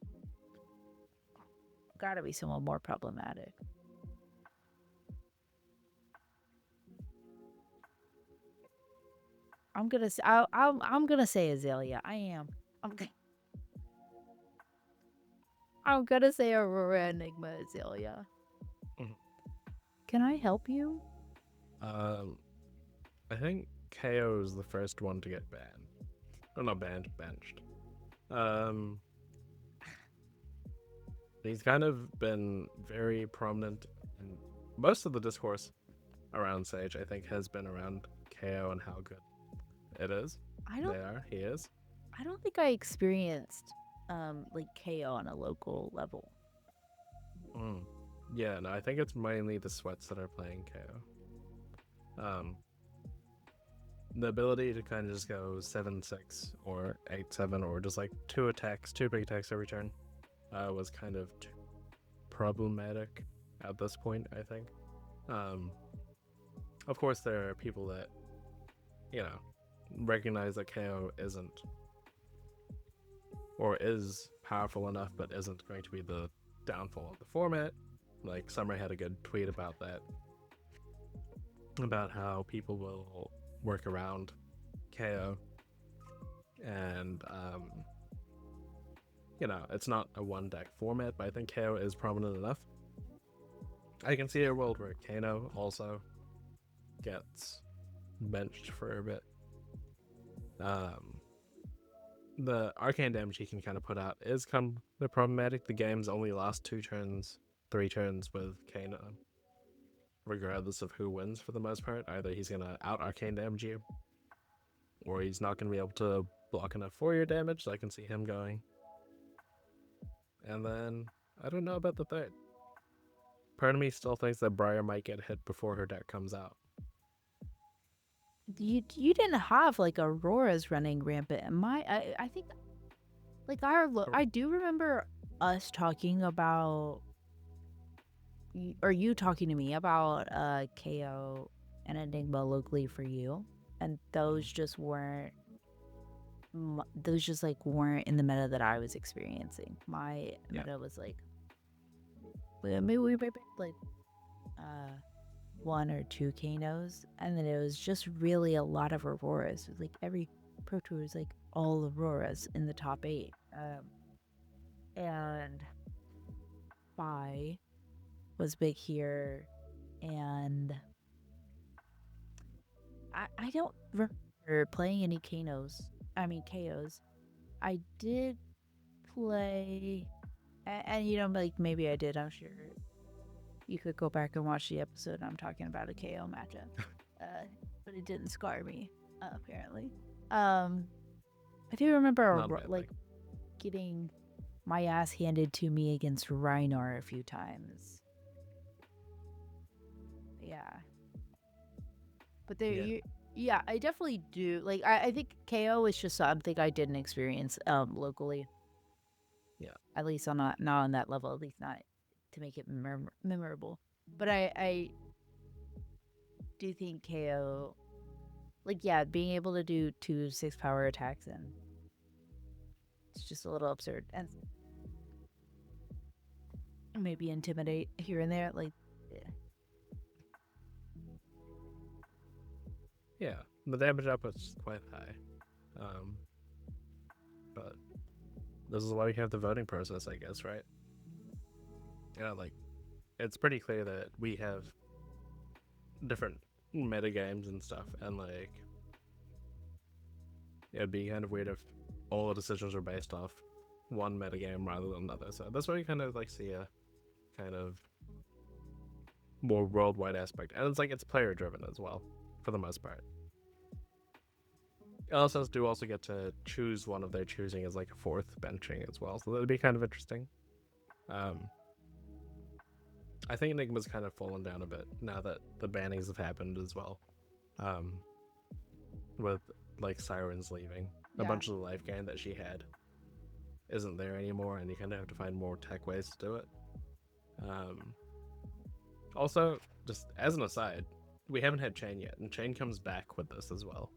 Gotta be someone more problematic. I'm gonna say Azalea. I am. I'm gonna say Aurora, Enigma, Azalea. Mhm. Can I help you? I think KO is the first one to get banned. Or not banned, benched. Um, he's kind of been very prominent in most of the discourse around Sage, I think, has been around KO and how good it is. I don't He is. I don't think I experienced like KO on a local level. Mm. Yeah, no, I think it's mainly the sweats that are playing KO. The ability to kind of just go 7-6 or 8-7 or just like 2 big attacks every turn was kind of problematic at this point, I think. Of course, there are people that, recognize that KO isn't or is powerful enough but isn't going to be the downfall of the format. Like, Summer had a good tweet about that, about how people will work around KO. And, it's not a one deck format, but I think KO is prominent enough. I can see a world where Kano also gets benched for a bit. The arcane damage he can kind of put out is kind of problematic. The games only last 3 turns with Kano, regardless of who wins for the most part. Either he's going to out arcane damage you, or he's not going to be able to block enough for your damage, so I can see him going. And then, I don't know about the third. Part of me still thinks that Briar might get hit before her deck comes out. You didn't have like Aurora's running rampant. I think like I do remember us talking about or you talking to me about KO and Enigma locally for you, and those just weren't weren't in the meta that I was experiencing. My meta was like maybe like 1 or 2 Kanos, and then it was just really a lot of Auroras. It was like every Pro Tour was like all Auroras in the top 8. And Phi was big here, and I don't remember playing any KOs. I did play, and like maybe I did, I'm sure. You could go back and watch the episode. I'm talking about a KO matchup, but it didn't scar me, apparently. I do remember like getting my ass handed to me against Reinar a few times. Yeah, but yeah, I definitely do. Like, I think KO is just something I didn't experience locally. Yeah. At least on not on that level. At least not to make it memorable. But I do think KO, like, yeah, being able to do 2 6 power attacks, and it's just a little absurd, and maybe intimidate here and there. Like, yeah. Yeah, the damage output is quite high. But this is why we have the voting process, I guess, right? Like, it's pretty clear that we have different meta games and stuff, and like, it'd be kind of weird if all the decisions were based off one meta game rather than another. So that's why we kind of like see a kind of more worldwide aspect, and it's like it's player driven as well for the most part. LSS do also get to choose one of their choosing as like a fourth benching as well, so that'd be kind of interesting. I think Enigma's kind of fallen down a bit now that the bannings have happened as well. With like Sirens leaving, a bunch of the life gain that she had isn't there anymore, and you kind of have to find more tech ways to do it. Also, just as an aside, we haven't had Chain yet, and Chain comes back with this as well.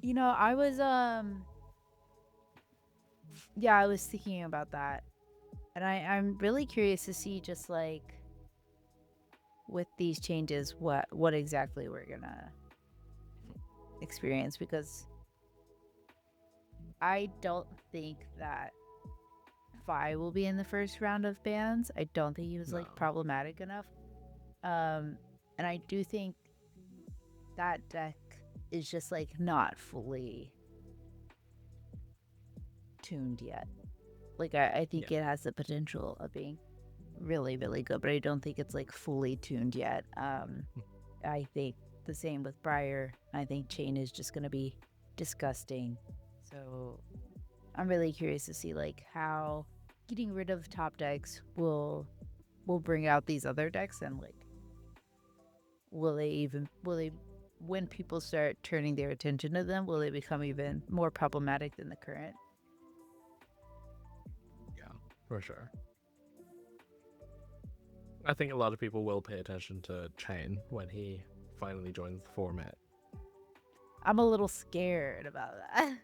You know, I was I was thinking about that, and I'm really curious to see just like with these changes what exactly we're gonna experience, because I don't think that Vi will be in the first round of bans. I don't think he was like problematic enough. And I do think that deck is just like not fully tuned yet. Like I think it has the potential of being really, really good, but I don't think it's like fully tuned yet. I think the same with Briar. I think Chain is just gonna be disgusting. So I'm really curious to see like how getting rid of top decks will bring out these other decks, and like will they when people start turning their attention to them, will they become even more problematic than the current? Yeah, for sure. I think a lot of people will pay attention to Chain when he finally joins the format. I'm a little scared about that.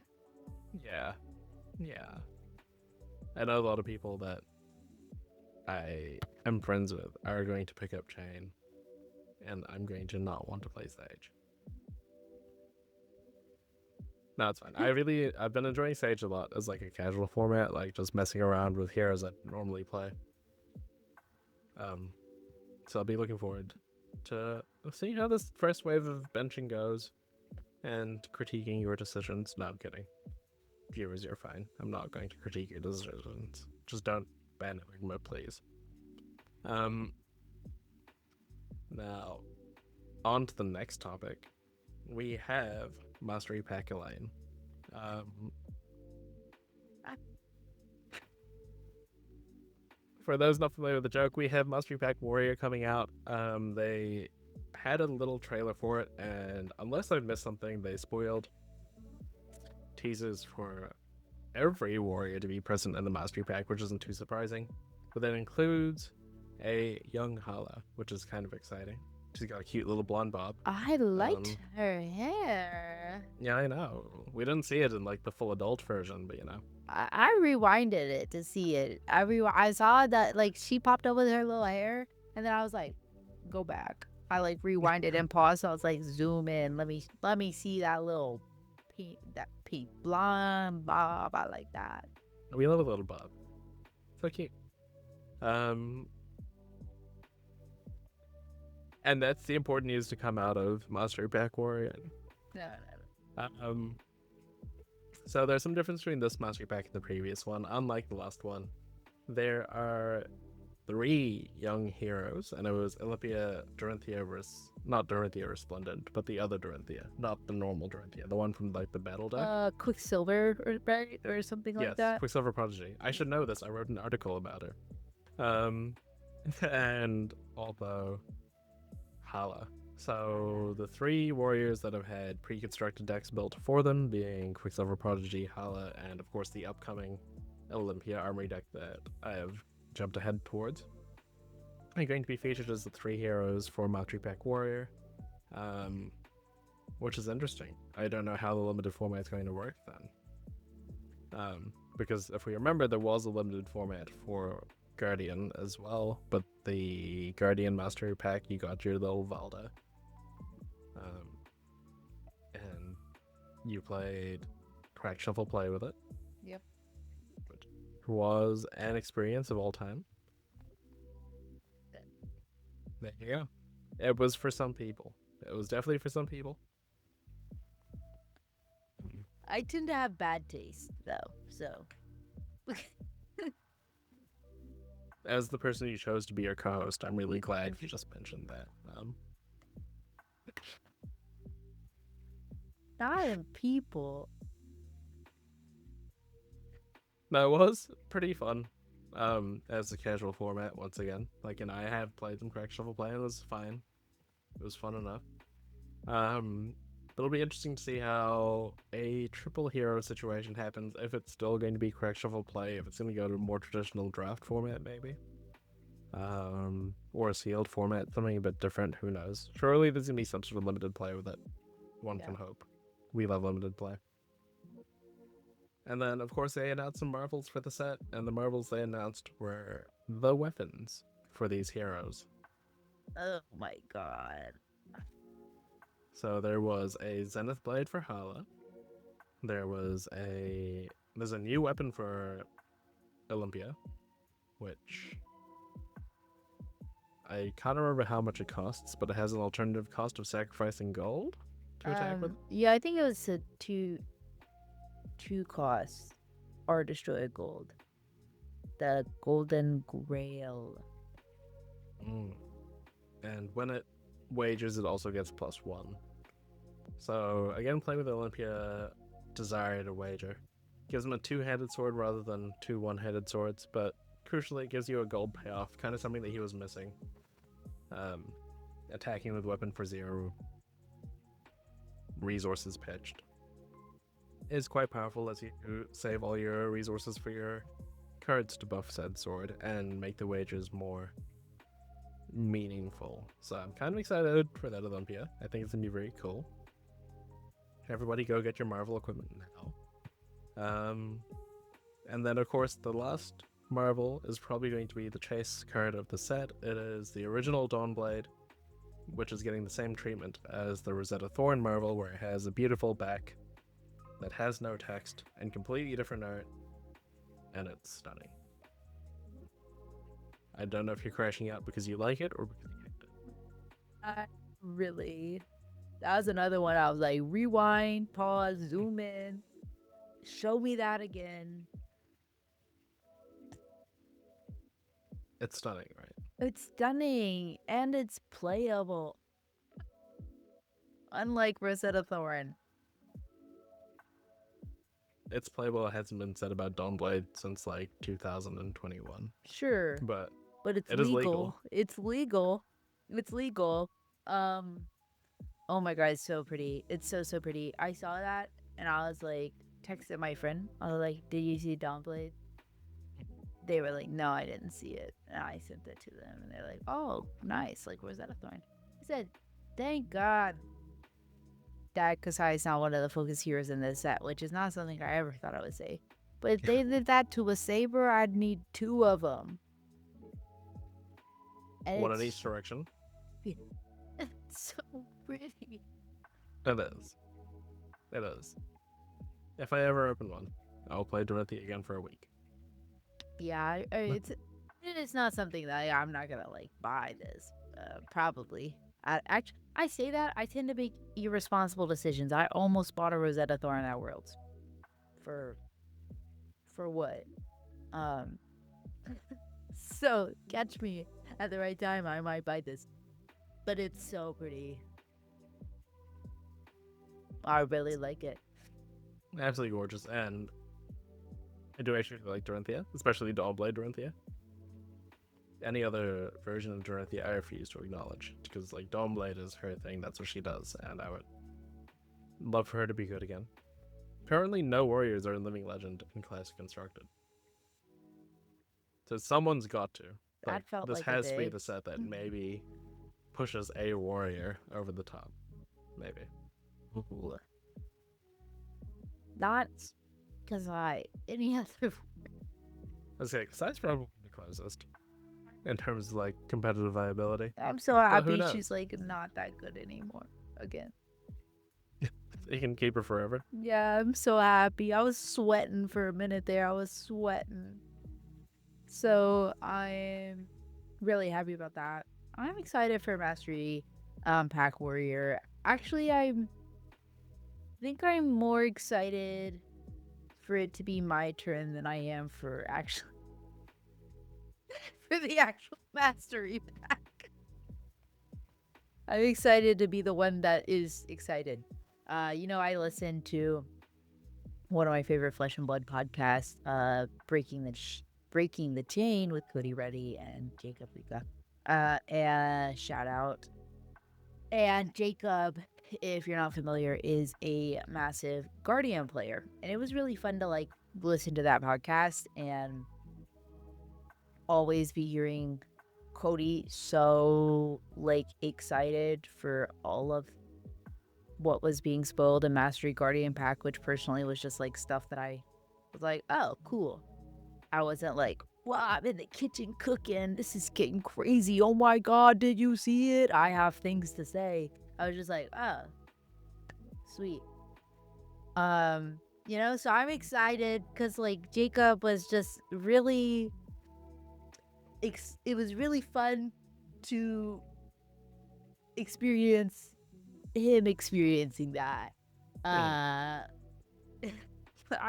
Yeah. I know a lot of people that I am friends with are going to pick up Chain, and I'm going to not want to play Sage. No, it's fine. I've been enjoying Sage a lot as like a casual format, like just messing around with heroes I normally play. So I'll be looking forward to seeing how this first wave of benching goes and critiquing your decisions. No, I'm kidding. Viewers, you're fine. I'm not going to critique your decisions. Just don't ban Enigma, please. Now, on to the next topic. We have Mastery Pack Elaine. For those not familiar with the joke, we have Mastery Pack Warrior coming out. They had a little trailer for it, and unless I've missed something, they spoiled teasers for every warrior to be present in the Mastery Pack, which isn't too surprising. But that includes a young Hala, which is kind of exciting. She's got a cute little blonde bob. I liked her hair. Yeah, I know. We didn't see it in like the full adult version, but you know. I rewinded it to see it. I saw that like she popped up with her little hair, and then I was like, go back. I like rewinded and paused. So I was like, zoom in. Let me see that little pink blonde bob. I like that. We love a little bob. So cute. And that's the important news to come out of Mastery Pack Warrior. No. So there's some difference between this Mastery Pack and the previous one. Unlike the last one, there are 3 young heroes, and it was Olympia, Dorinthia, not Dorinthia Resplendent, but the other Dorinthia, not the normal Dorinthia, the one from like the battle deck. Quicksilver or something like that. Yes, Quicksilver Prodigy. I should know this. I wrote an article about her. And although Hala. So the 3 warriors that have had pre-constructed decks built for them, being Quicksilver Prodigy, Hala, and of course the upcoming Olympia armory deck that I have jumped ahead towards are going to be featured as the 3 heroes for Matri Pack Warrior, which is interesting. I don't know how the limited format is going to work then. Because if we remember, there was a limited format for Guardian as well, but the Guardian Mastery Pack, you got your little Valda. And you played Crack Shuffle Play with it. Yep. Which was an experience of all time. There you go. It was for some people. It was definitely for some people. I tend to have bad taste, though, so. As the person you chose to be your co-host, I'm really glad you just mentioned that. Not in people. That was pretty fun. As a casual format, once again. Like, and I have played some Crack Shuffle Play, and it was fine. It was fun enough. It'll be interesting to see how a triple hero situation happens, if it's still going to be Crack Shuffle Play, if it's going to go to a more traditional draft format, maybe. Or a sealed format, something a bit different, who knows. Surely there's going to be some sort of limited play with it. One can hope. We love limited play. And then, of course, they announced some marvels for the set, and the marvels they announced were the weapons for these heroes. Oh my god. So there was a Zenith Blade for Hala. There's a new weapon for Olympia, which I can't remember how much it costs, but it has an alternative cost of sacrificing gold to attack with. Yeah, I think it was a two costs or destroy gold. The Golden Grail. And when it wagers, it also gets +1. So again, playing with Olympia, desire to wager gives him a 2-handed sword rather than 2 one-handed swords, but crucially it gives you a gold payoff, kind of something that he was missing. Attacking with weapon for 0 resources pitched is quite powerful, as you save all your resources for your cards to buff said sword and make the wagers more meaningful. So I'm kind of excited for that Olympia. I think it's gonna be very cool. Everybody go get your Marvel equipment now. And then of course the last Marvel is probably going to be the chase card of the set. It is the original Dawnblade, which is getting the same treatment as the Rosetta Thorn Marvel, where it has a beautiful back that has no text and completely different art, and it's stunning. I don't know if you're crashing out because you like it or because you hate it. Really. That was another one. I was like, rewind, pause, zoom in, show me that again. It's stunning, right? It's stunning and it's playable. Unlike Rosetta Thorn. It's playable. It hasn't been said about Dawnblade since like 2021. Sure. But it's it legal. is legal. It's legal. It's legal. Oh my god, it's so pretty. It's so pretty. I saw that and I was like, texted my friend. I was like, did you see Dawnblade? They were like, no, I didn't see it. And I sent it to them and they're like, oh, nice. Like, where's that a thorn? I said, thank God that Kasai is not one of the focus heroes in this set, which is not something I ever thought I would say. But if they did that to a Saber, I'd need 2 of them. And one in each direction. It's so pretty. It is. It is. If I ever open one, I'll play Dorothy again for a week. Yeah, it's not something that I'm not gonna like buy this. Probably. I say that I tend to make irresponsible decisions. I almost bought a Rosetta Thorn at Worlds. For what? So catch me at the right time. I might buy this, but it's so pretty. I really like it. Absolutely gorgeous, and I do actually like Dorinthia, especially Dawnblade Dorinthia. Any other version of Dorinthia I refuse to acknowledge, because like Dawnblade is her thing, that's what she does, and I would love for her to be good again. Apparently no warriors are in Living Legend in Classic Constructed. So someone's got to. Like, That felt this like a has to be the big. set that maybe pushes a warrior over the top. Maybe. Ooh. Not because any other. I was saying, Kasai's probably the closest in terms of like competitive viability. I'm so But who happy knows? she's like not that good anymore. Again. You can keep her forever. Yeah, I'm so happy. I was sweating for a minute there. I was sweating. So I'm really happy about that. I'm excited for Mastery Pack Warrior. Actually, think I'm more excited for it to be my turn than I am for actually for the actual Mastery Pack. I'm excited to be the one that is excited. I listen to one of my favorite Flesh and Blood podcasts, Breaking the Chain with Cody Reddy and Jacob Lika. And shout out. And Jacob, if you're not familiar, is a massive Guardian player. And it was really fun to like listen to that podcast and always be hearing Cody so like excited for all of what was being spoiled in Mastery Guardian Pack, which personally was just like stuff that I was like, oh, cool. I wasn't like, wow, I'm in the kitchen cooking. This is getting crazy. Oh my God, did you see it? I have things to say. I was just like, oh, sweet. So I'm excited because like Jacob was just really, it was really fun to experience him experiencing that. I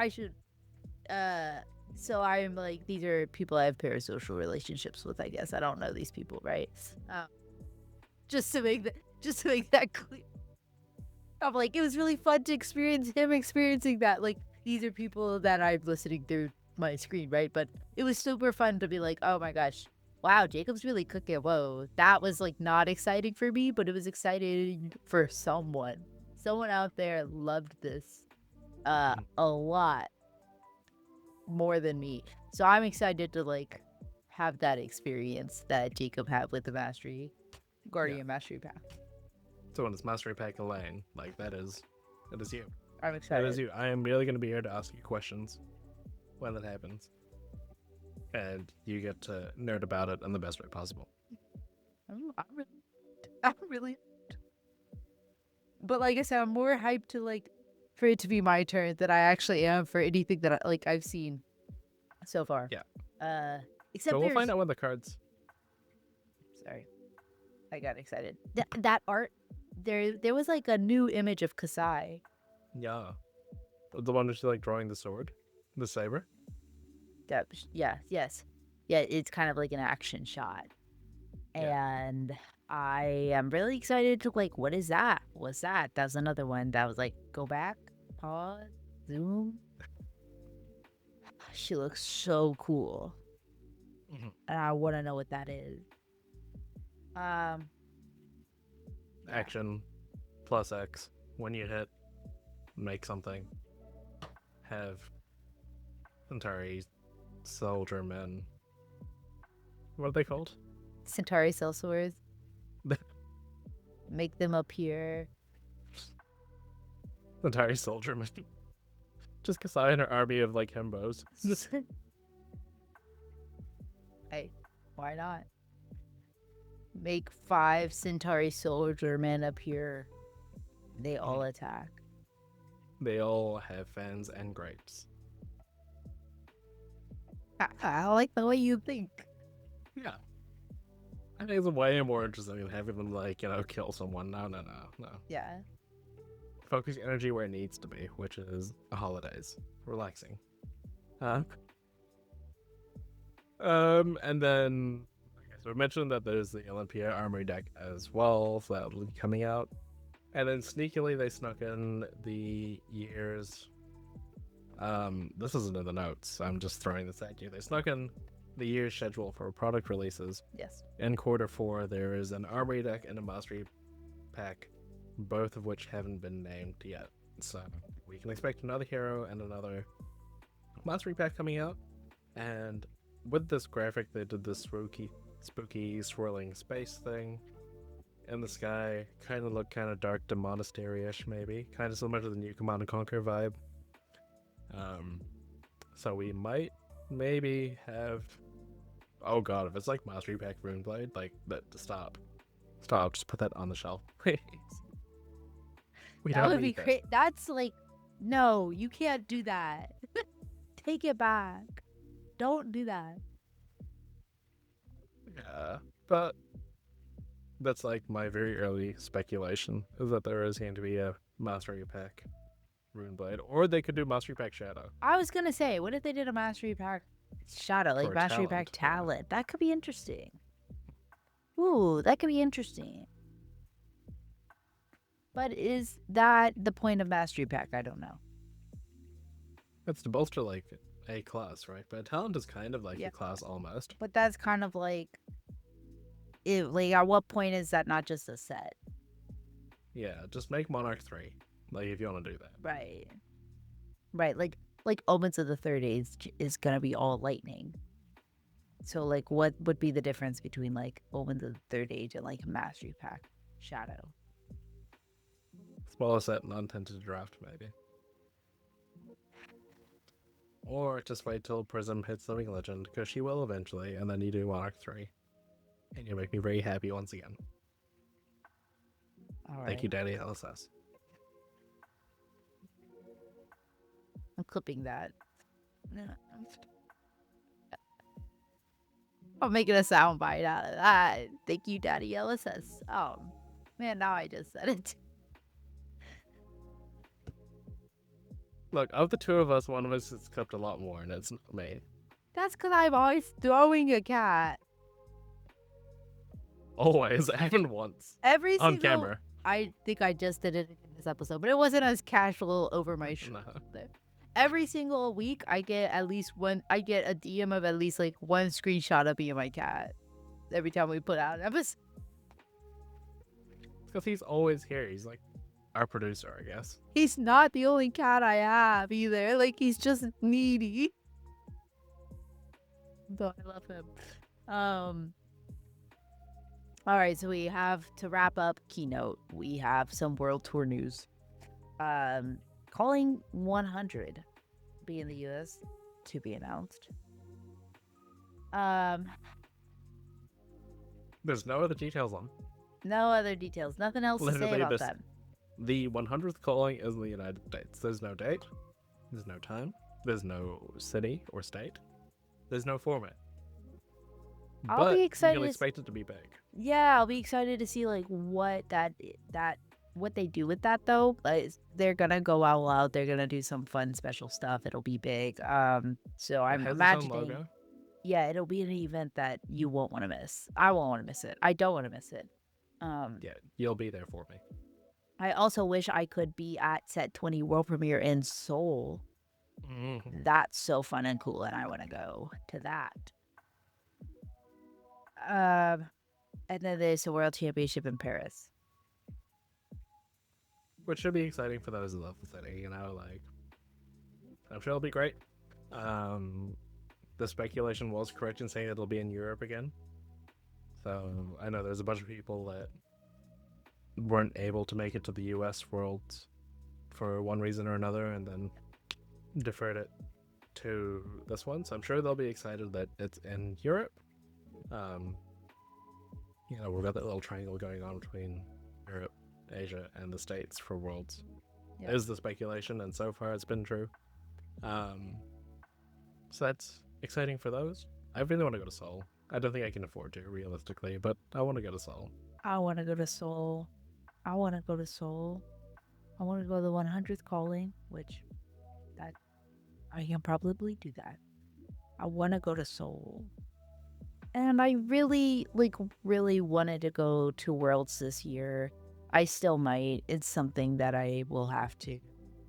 should so I'm like, these are people I have parasocial relationships with, I guess. I don't know these people, right? Just to make that clear. I'm like, it was really fun to experience him experiencing that. Like, these are people that I'm listening through my screen, right? But it was super fun to be like, oh my gosh, wow, Jacob's really cooking. Whoa, that was like not exciting for me, but it was exciting for someone. Someone out there loved this a lot more than me. So I'm excited to like have that experience that Jacob had with the Guardian Mastery Pack. So when it's Mastery Pack Elaine, like that is you. I'm excited. That is you. I am really going to be here to ask you questions when it happens. And you get to nerd about it in the best way possible. I'm really but like I said, I'm more hyped to like for it to be my turn than I actually am for anything that I've seen so far. Yeah. Except but we'll find out when the cards. Sorry, I got excited. That art, there was like a new image of Kasai. Yeah. The one who's like drawing the sword, the saber. Yes. Yeah, it's kind of like an action shot. Yeah. And I am really excited to like, what is that? What's that? That was another one that was like, go back, pause, zoom. She looks so cool. Mm-hmm. And I want to know what that is. Action plus X. When you hit, make something. Have Centauri soldier men. What are they called? Centauri sellswords. Make them appear. Centauri soldier men. Just Kasai and her army of like himbos. Hey, why not? Make 5 Centauri soldier men appear. They all attack. They all have fans and grapes. I like the way you think. Yeah. I think it's way more interesting than having them, like, kill someone. No. Yeah. Focus your energy where it needs to be, which is holidays. Relaxing. And then, so we mentioned that there's the Olympia Armory deck as well, so that'll be coming out. And then sneakily they snuck in the year's... this isn't in the notes, I'm just throwing this at you. They snuck in the year's schedule for product releases. Yes. In Q4, there is an Armory deck and a Mastery pack, both of which haven't been named yet. So we can expect another hero and another Mastery pack coming out. And with this graphic, they did this spooky swirling space thing in the sky. Kind of looked kind of dark to monastery-ish, maybe. Kind of similar to the new Command and Conquer vibe. So we might maybe have. Oh god, if it's like Mastery Pack Runeblade, like, but stop. Stop, just put that on the shelf, please. We That don't would be need that. great. That's like, no, you can't do that. Take it back. Don't do that. Yeah, but that's like my very early speculation is that there is going to be a Mastery Pack Runeblade, or they could do Mastery Pack Shadow I was gonna say, what if they did a Mastery Pack Shadow, like for Mastery Pack talent. Yeah. Talent? That could be interesting. Ooh, that could be interesting. But is that the point of Mastery Pack? I don't know. It's to bolster like a class, right? But talent is kind of like Yeah. a class almost. But that's kind of like, like at what point is that not just a set? Yeah, just make Monarch 3. Like if you want to do that. Right. Right. Like Omens of the Third Age is gonna be all lightning. So like, what would be the difference between like Omens of the Third Age and like Mastery Pack Shadow? Smaller set, non-tinted draft, maybe. Or just wait till Prism hits Living Legend, because she will eventually, and then you do Monarch 3. And you make me very happy once again. All right. Thank you, Daddy LSS. I'm clipping that. I'm making a sound bite out of that. Thank you, Daddy LSS. Oh, man, now I just said it. Look, of the two of us, one of us has clipped a lot more, and it's not me. That's because I'm always throwing a cat. Always, even once. Every On single... camera. I think I just did it in this episode, but it wasn't as casual over my shoulder. No. Every single week, I get at least one. I get a DM of at least like one screenshot of me and my cat. Every time we put out an episode. Because he's always here. He's like our producer, I guess. He's not the only cat I have either. Like, he's just needy. Though I love him. All right, so we have to wrap up keynote. We have some world tour news. Calling 100 be in the US to be announced. There's no other details on. No other details. Nothing else to say Literally about just- that. The 100th calling is in the United States. There's no date. There's no time. There's no city or state. There's no format. I'll be excited You'll to expect it to be big. Yeah, I'll be excited to see like what what they do with that though. Like, they're gonna go all out. They're gonna do some fun special stuff. It'll be big. So I'm It has its own imagining. logo. Yeah, it'll be an event that you won't want to miss. I won't want to miss it. I don't want to miss it. Yeah, you'll be there for me. I also wish I could be at Set 20 World Premiere in Seoul. Mm-hmm. That's so fun and cool, and I want to go to that. And then there's a World Championship in Paris. Which should be exciting for those who love the city, you know, like I'm sure it'll be great. The speculation was correct in saying it'll be in Europe again. So I know there's a bunch of people that weren't able to make it to the US Worlds for one reason or another and then deferred it to this one. So I'm sure they'll be excited that it's in Europe. You know, we've got that little triangle going on between Europe, Asia, and the States for Worlds. Yeah. Is the speculation, and so far it's been true. So that's exciting for those. I really want to go to Seoul. I don't think I can afford to, realistically, but I want to go to Seoul. I want to go to Seoul. I want to go to Seoul. I want to go to the 100th calling, which that I can probably do that. I want to go to Seoul. And I really wanted to go to Worlds this year. I still might. It's something that I will have to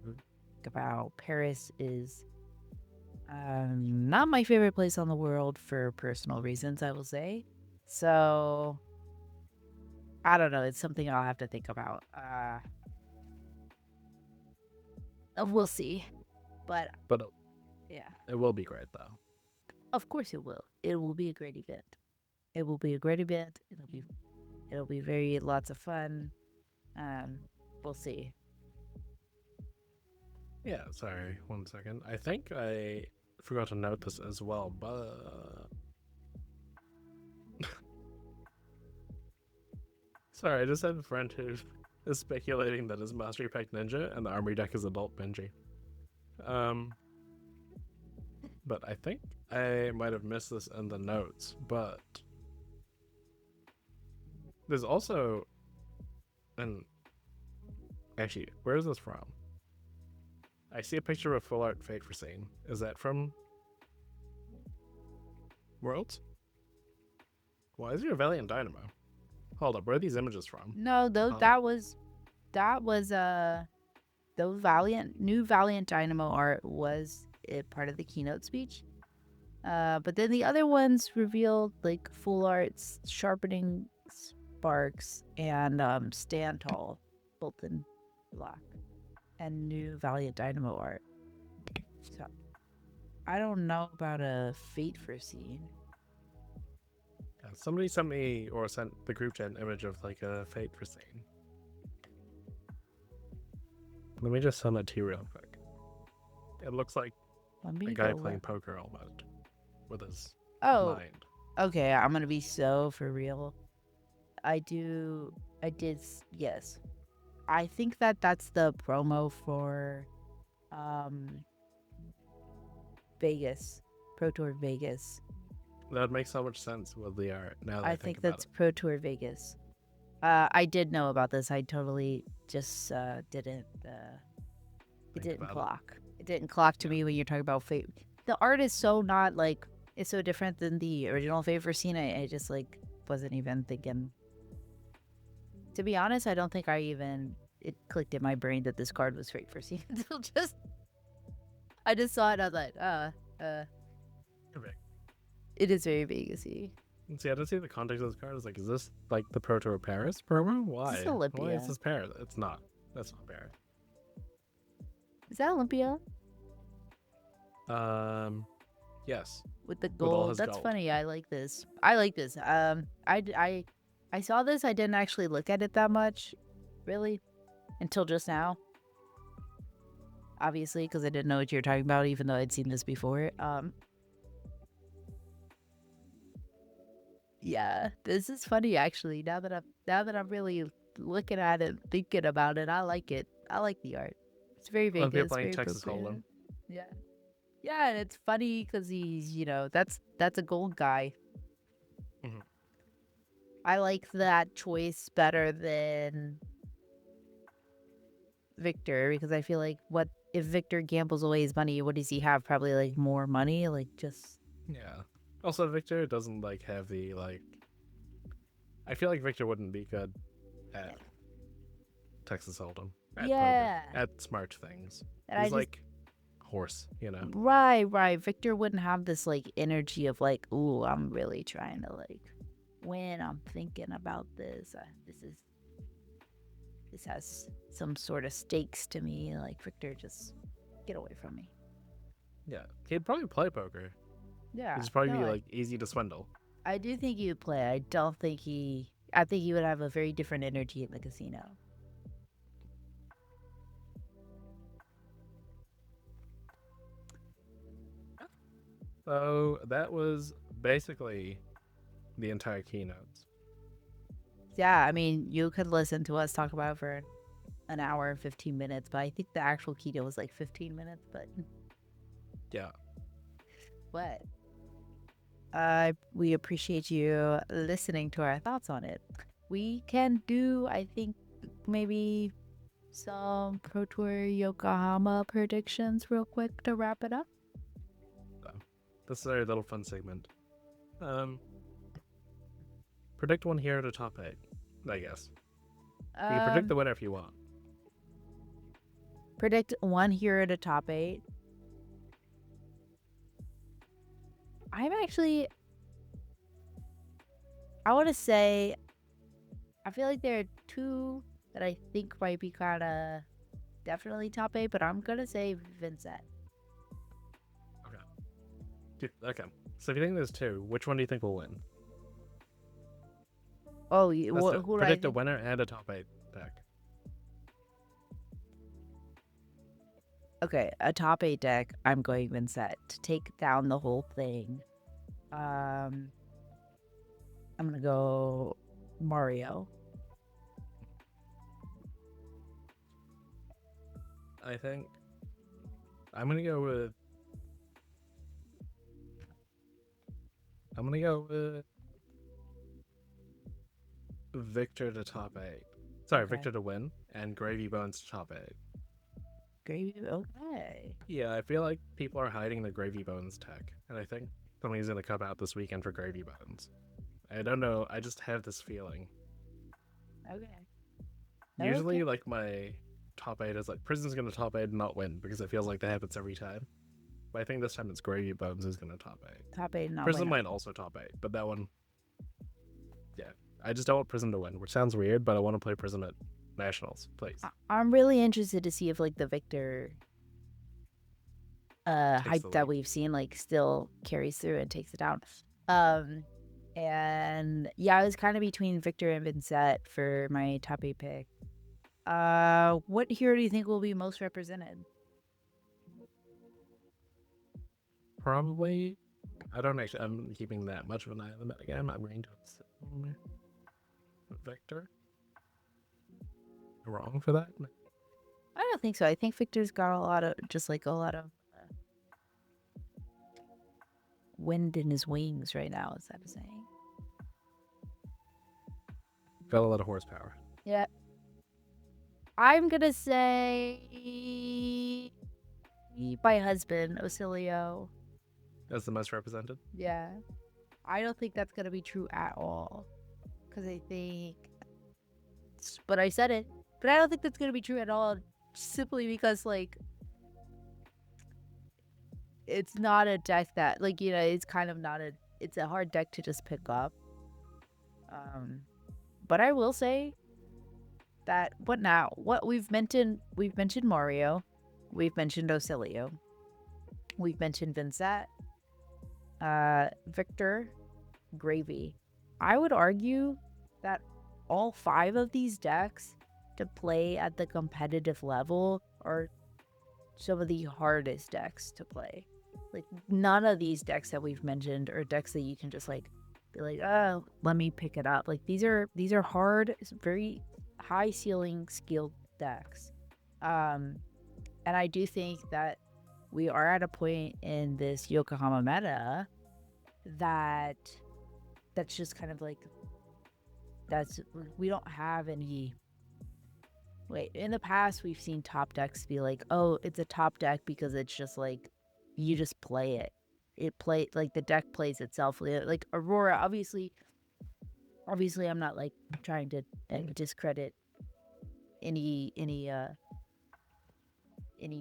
think about. Paris is not my favorite place on the world for personal reasons, I will say. So I don't know. It's something I'll have to think about. We'll see. But But yeah. it will be great, though. Of course it will. It will be a great event. It will be a great event. It'll be very lots of fun. Um, we'll see. Yeah, sorry, 1 second. I think I forgot to note this as well, but sorry, I just had a friend who is speculating that his Mastery Pack Ninja and the Armory deck is Adult Benji. Um, but I think I might have missed this in the notes, but there's also an actually, where is this from? I see a picture of a full art Fate Foreseen. Is that from Worlds? Why is there a Valiant Dynamo? Hold up, where are these images from? No, though Huh? that was the new Valiant Dynamo art was part of the keynote speech. But then the other ones revealed like full arts, sharpening sparks, and stand tall, both in black, and new Valiant Dynamo art. So I don't know about a Fate Foreseen. Yeah, somebody sent me or sent the group chat an image of like a Fate Foreseen. Let me just send it to you real quick. It looks like Let me a guy go playing look. poker almost with his Oh, mind. okay. I'm gonna be so for real. I did. Yes, I think that's the promo for um Vegas, Pro Tour Vegas. That would make so much sense with the art now that I I think think about that's it. Pro Tour Vegas. I did know about this. I totally just didn't. It Think didn't about it. clock. It didn't clock to Yeah. me when you're talking about Fate. The art is so not like it's so different than the original Fate Foreseen. I just like wasn't even thinking. To be honest, I don't think it clicked in my brain that this card was Fate Foreseen until just I just saw it. I was like, uh, Okay. it is very Vegasy. See, I don't see the context of this card. It's like, is this like the Pro Tour Paris promo? Is this Why? Why is Olympia? this Paris? It's not. That's not Paris. Is that Olympia Yes, with the with all gold? his That's gold. funny. I like this. I like this. I saw this. I didn't actually look at it that much, really, until just now. Obviously, because I didn't know what you were talking about, even though I'd seen this before. Yeah, this is funny actually. Now that I'm really looking at it, thinking about it, I like it. I like the art. It's very Olympia Vegas, playing very Texas appropriate. Hold'em. Yeah, yeah, and it's funny because that's a gold guy. Mhm. I like that choice better than Victor because I feel like what if Victor gambles away his money? What does he have? Probably like more money, like just Yeah. Also, Victor doesn't like have the like. I feel like Victor wouldn't be good at Texas Hold'em, at poker, yeah. at smart things. And I He's just like horse, you know. right. Victor wouldn't have this like energy of like, ooh, I'm really trying to like win. I'm thinking about this. This has some sort of stakes to me. Like Victor, just get away from me. Yeah, he'd probably play poker. Yeah. He'd just probably No, be like easy to swindle. I do think he would play. I don't think he. I think he would have a very different energy in the casino. So that was basically the entire keynotes. Yeah, I mean, you could listen to us talk about it for an hour and 15 minutes, but I think the actual keynote was like 15 minutes. But Yeah. what? We appreciate you listening to our thoughts on it. We can do, I think, maybe some Pro Tour Yokohama predictions real quick to wrap it up. So this is our little fun segment. Predict one here at a top 8, I guess. You can predict the winner if you want. Predict one here at a top 8. I'm actually, I want to say, I feel like there are two that I think might be kind of definitely top 8, but I'm going to say Vincent. Okay. So if you think there's two, which one do you think will win? Oh, Let's do it. who do I Predict a think? winner and a top 8 deck. Okay, a top 8 deck. I'm going Vincent to take down the whole thing. I'm gonna go Mario. I think I'm gonna go with Victor to top 8. Sorry, Okay. Victor to win and Gravy Bones to top 8. Gravy. Okay. Yeah, I feel like people are hiding the Gravy Bones tech, and I think somebody's gonna come out this weekend for Gravy Bones. I don't know. I just have this feeling. Okay. Usually, Okay. like my top 8 is like Prison's gonna top 8 and not win because it feels like that happens every time. But I think this time it's Gravy Bones is gonna top 8. Top 8 not Prison win. might also top 8, but that one, yeah. I just don't want Prison to win, which sounds weird, but I want to play Prison at Nationals, please. I'm really interested to see if like the Victor Takes the hype that lead. we've seen like still carries through and takes it down. And yeah, I was kind of between Victor and Vincent for my top 8 pick. What hero do you think will be most represented? Probably. I don't actually. I'm keeping that much of an eye on the metagame. I'm going to assume Victor. Wrong for that? I don't think so. I think Victor's got a lot of wind in his wings right now, is that a saying? Got a lot of horsepower. Yeah. I'm gonna say my husband, Ocilio. That's the most represented. Yeah. I don't think that's gonna be true at all. Because I think but I said it. But I don't think that's gonna be true at all. Simply because like it's not a deck that like, you know, it's kind of not it's a hard deck to just pick up. But I will say that what we've mentioned Mario, we've mentioned Ocilio, we've mentioned Vincent, Victor, Gravy. I would argue that all 5 of these decks to play at the competitive level are some of the hardest decks to play. Like none of these decks that we've mentioned are decks that you can just like be like, oh, let me pick it up. Like these are hard, very high ceiling skilled decks. And I do think that we are at a point in this Yokohama meta that's just kind of like we don't have any. Wait, in the past we've seen top decks be like, oh, it's a top deck because it's just like you just play it. It play like the deck plays itself. Like Aurora, obviously I'm not like trying to discredit any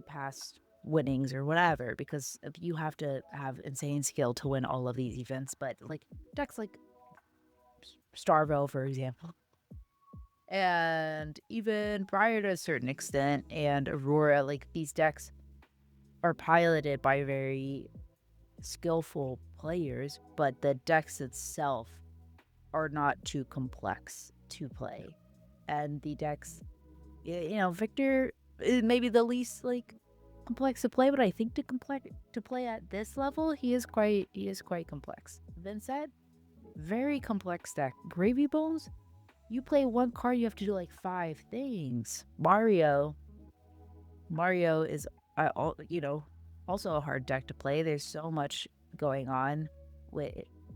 past winnings or whatever, because you have to have insane skill to win all of these events. But like decks like Starville, for example, and even prior to a certain extent, and Aurora, like these decks are piloted by very skillful players, but the decks itself are not too complex to play. And the decks, you know, Victor is maybe the least like complex to play, but I think to play at this level, he is quite complex. Vincent, very complex deck. Gravy Bones, you play one card, you have to do like 5 things. Mario is, you know, also a hard deck to play. There's so much going on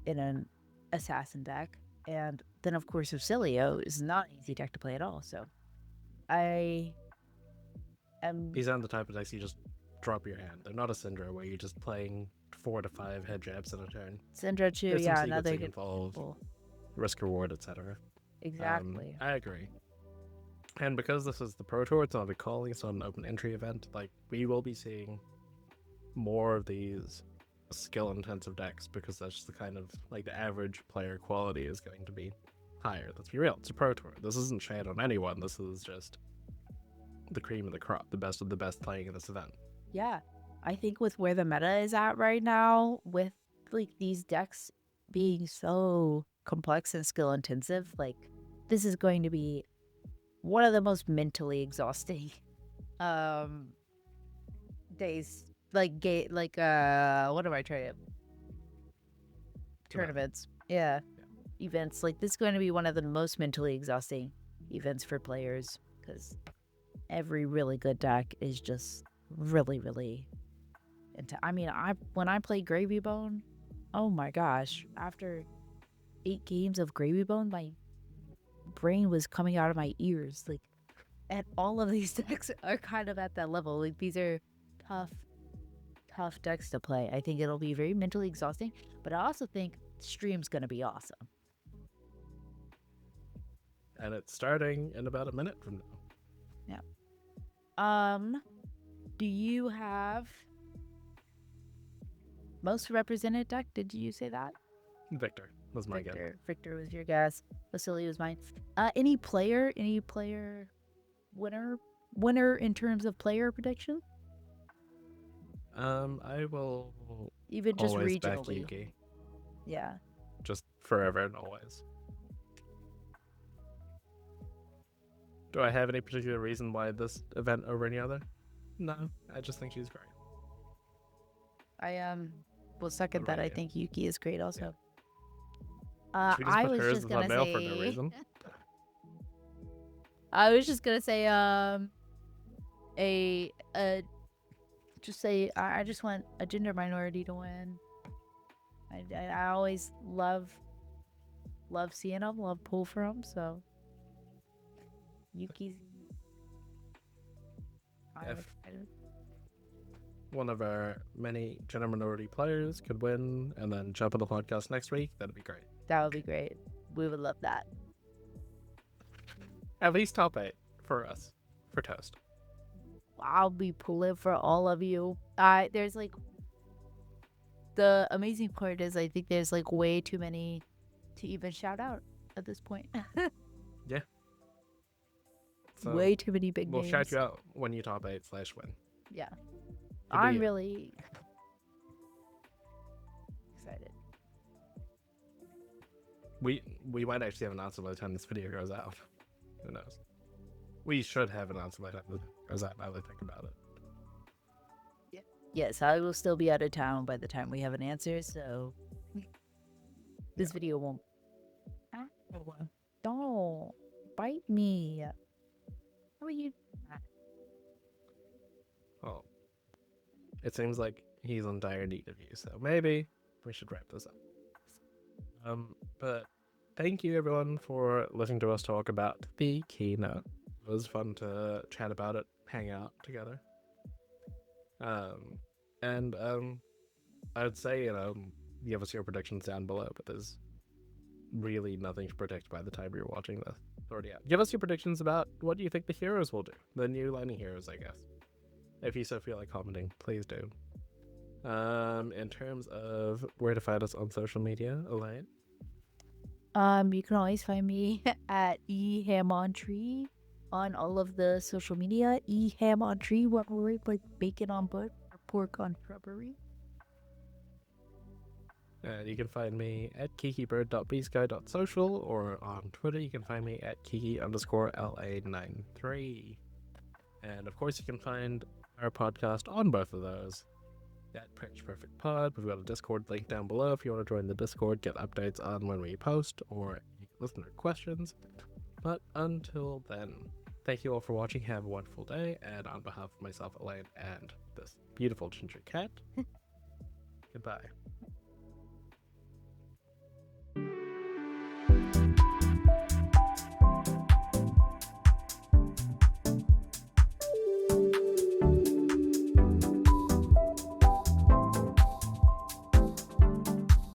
in an assassin deck, and then of course Ocilio is not an easy deck to play at all. So I am. These aren't the type of decks you just drop your hand. They're not a Syndra where you're just playing 4 to 5 head jabs in a turn. Syndra too, There's yeah, some another sequencing good involved, example. risk reward, etc. Exactly. I agree. And because this is the Pro Tour, it's not a big calling, it's not an open entry event, like, we will be seeing more of these skill-intensive decks, because that's just the kind of, like, the average player quality is going to be higher. Let's be real, it's a Pro Tour. This isn't shade on anyone, this is just the cream of the crop, the best of the best playing in this event. Yeah. I think with where the meta is at right now, with like these decks being so complex and skill intensive, like this is going to be one of the most mentally exhausting days. Like what am I trying to tournaments? Yeah. Events. Like this is going to be one of the most mentally exhausting events for players because every really good deck is just really, really I mean, when I played Gravy Bone, oh my gosh, after 8 games of Gravy Bone, my brain was coming out of my ears. Like, and all of these decks are kind of at that level. Like, these are tough, tough decks to play. I think it'll be very mentally exhausting, but I also think stream's gonna be awesome. And it's starting in about a minute from now. Yeah. Do you have most represented deck? Did you say that? Victor was my guess. Victor was your guess. Vasily was mine. Any player winner in terms of player prediction? I will Even just always back regionally. Yuki. Yeah. Just forever and always. Do I have any particular reason why this event over any other? No, I just think she's great. I will second that. I think Yuki is great also. Should we just put her as the thumbnail for no reason? I was just gonna say I just want a gender minority to win. I always love seeing them, love pull for them, so Yuki's if one of our many gender minority players could win and then jump on the podcast next week, that'd be great. That would be great. We would love that. At least top 8 for us, for Toast. I'll be pulling for all of you. There's like the amazing part is I think there's like way too many to even shout out at this point. Yeah. So way too many big names. We'll shout you out when you top 8/win. Yeah. I'm really excited. We might actually have an answer by the time this video goes out. Who knows? We should have an answer by the time this goes out, now that I think about it. Yeah. Yes, I will still be out of town by the time we have an answer, so this video won't. Don't bite me. How are you? Well, it seems like he's in dire need of you, so maybe we should wrap this up. But thank you everyone for listening to us talk about the keynote. It was fun to chat about it, hang out together. And I would say, give us your predictions down below, but there's really nothing to predict by the time you're watching this. It's already out. Give us your predictions about what you think the heroes will do. The new lightning heroes, I guess. If you so feel like commenting, please do. In terms of where to find us on social media, Elaine? You can always find me at ehamontree on all of the social media. ehamontree, what word like bacon on butt or pork on shrubbery. And you can find me at kikibird.bsky.social, or on Twitter you can find me at kiki_la93. And of course you can find our podcast on both of those at Pitch Perfect Pod. We've got a Discord link down below if you want to join the Discord, get updates on when we post, or listener questions. But until then, thank you all for watching. Have a wonderful day, and on behalf of myself, Elaine, and this beautiful ginger cat, goodbye.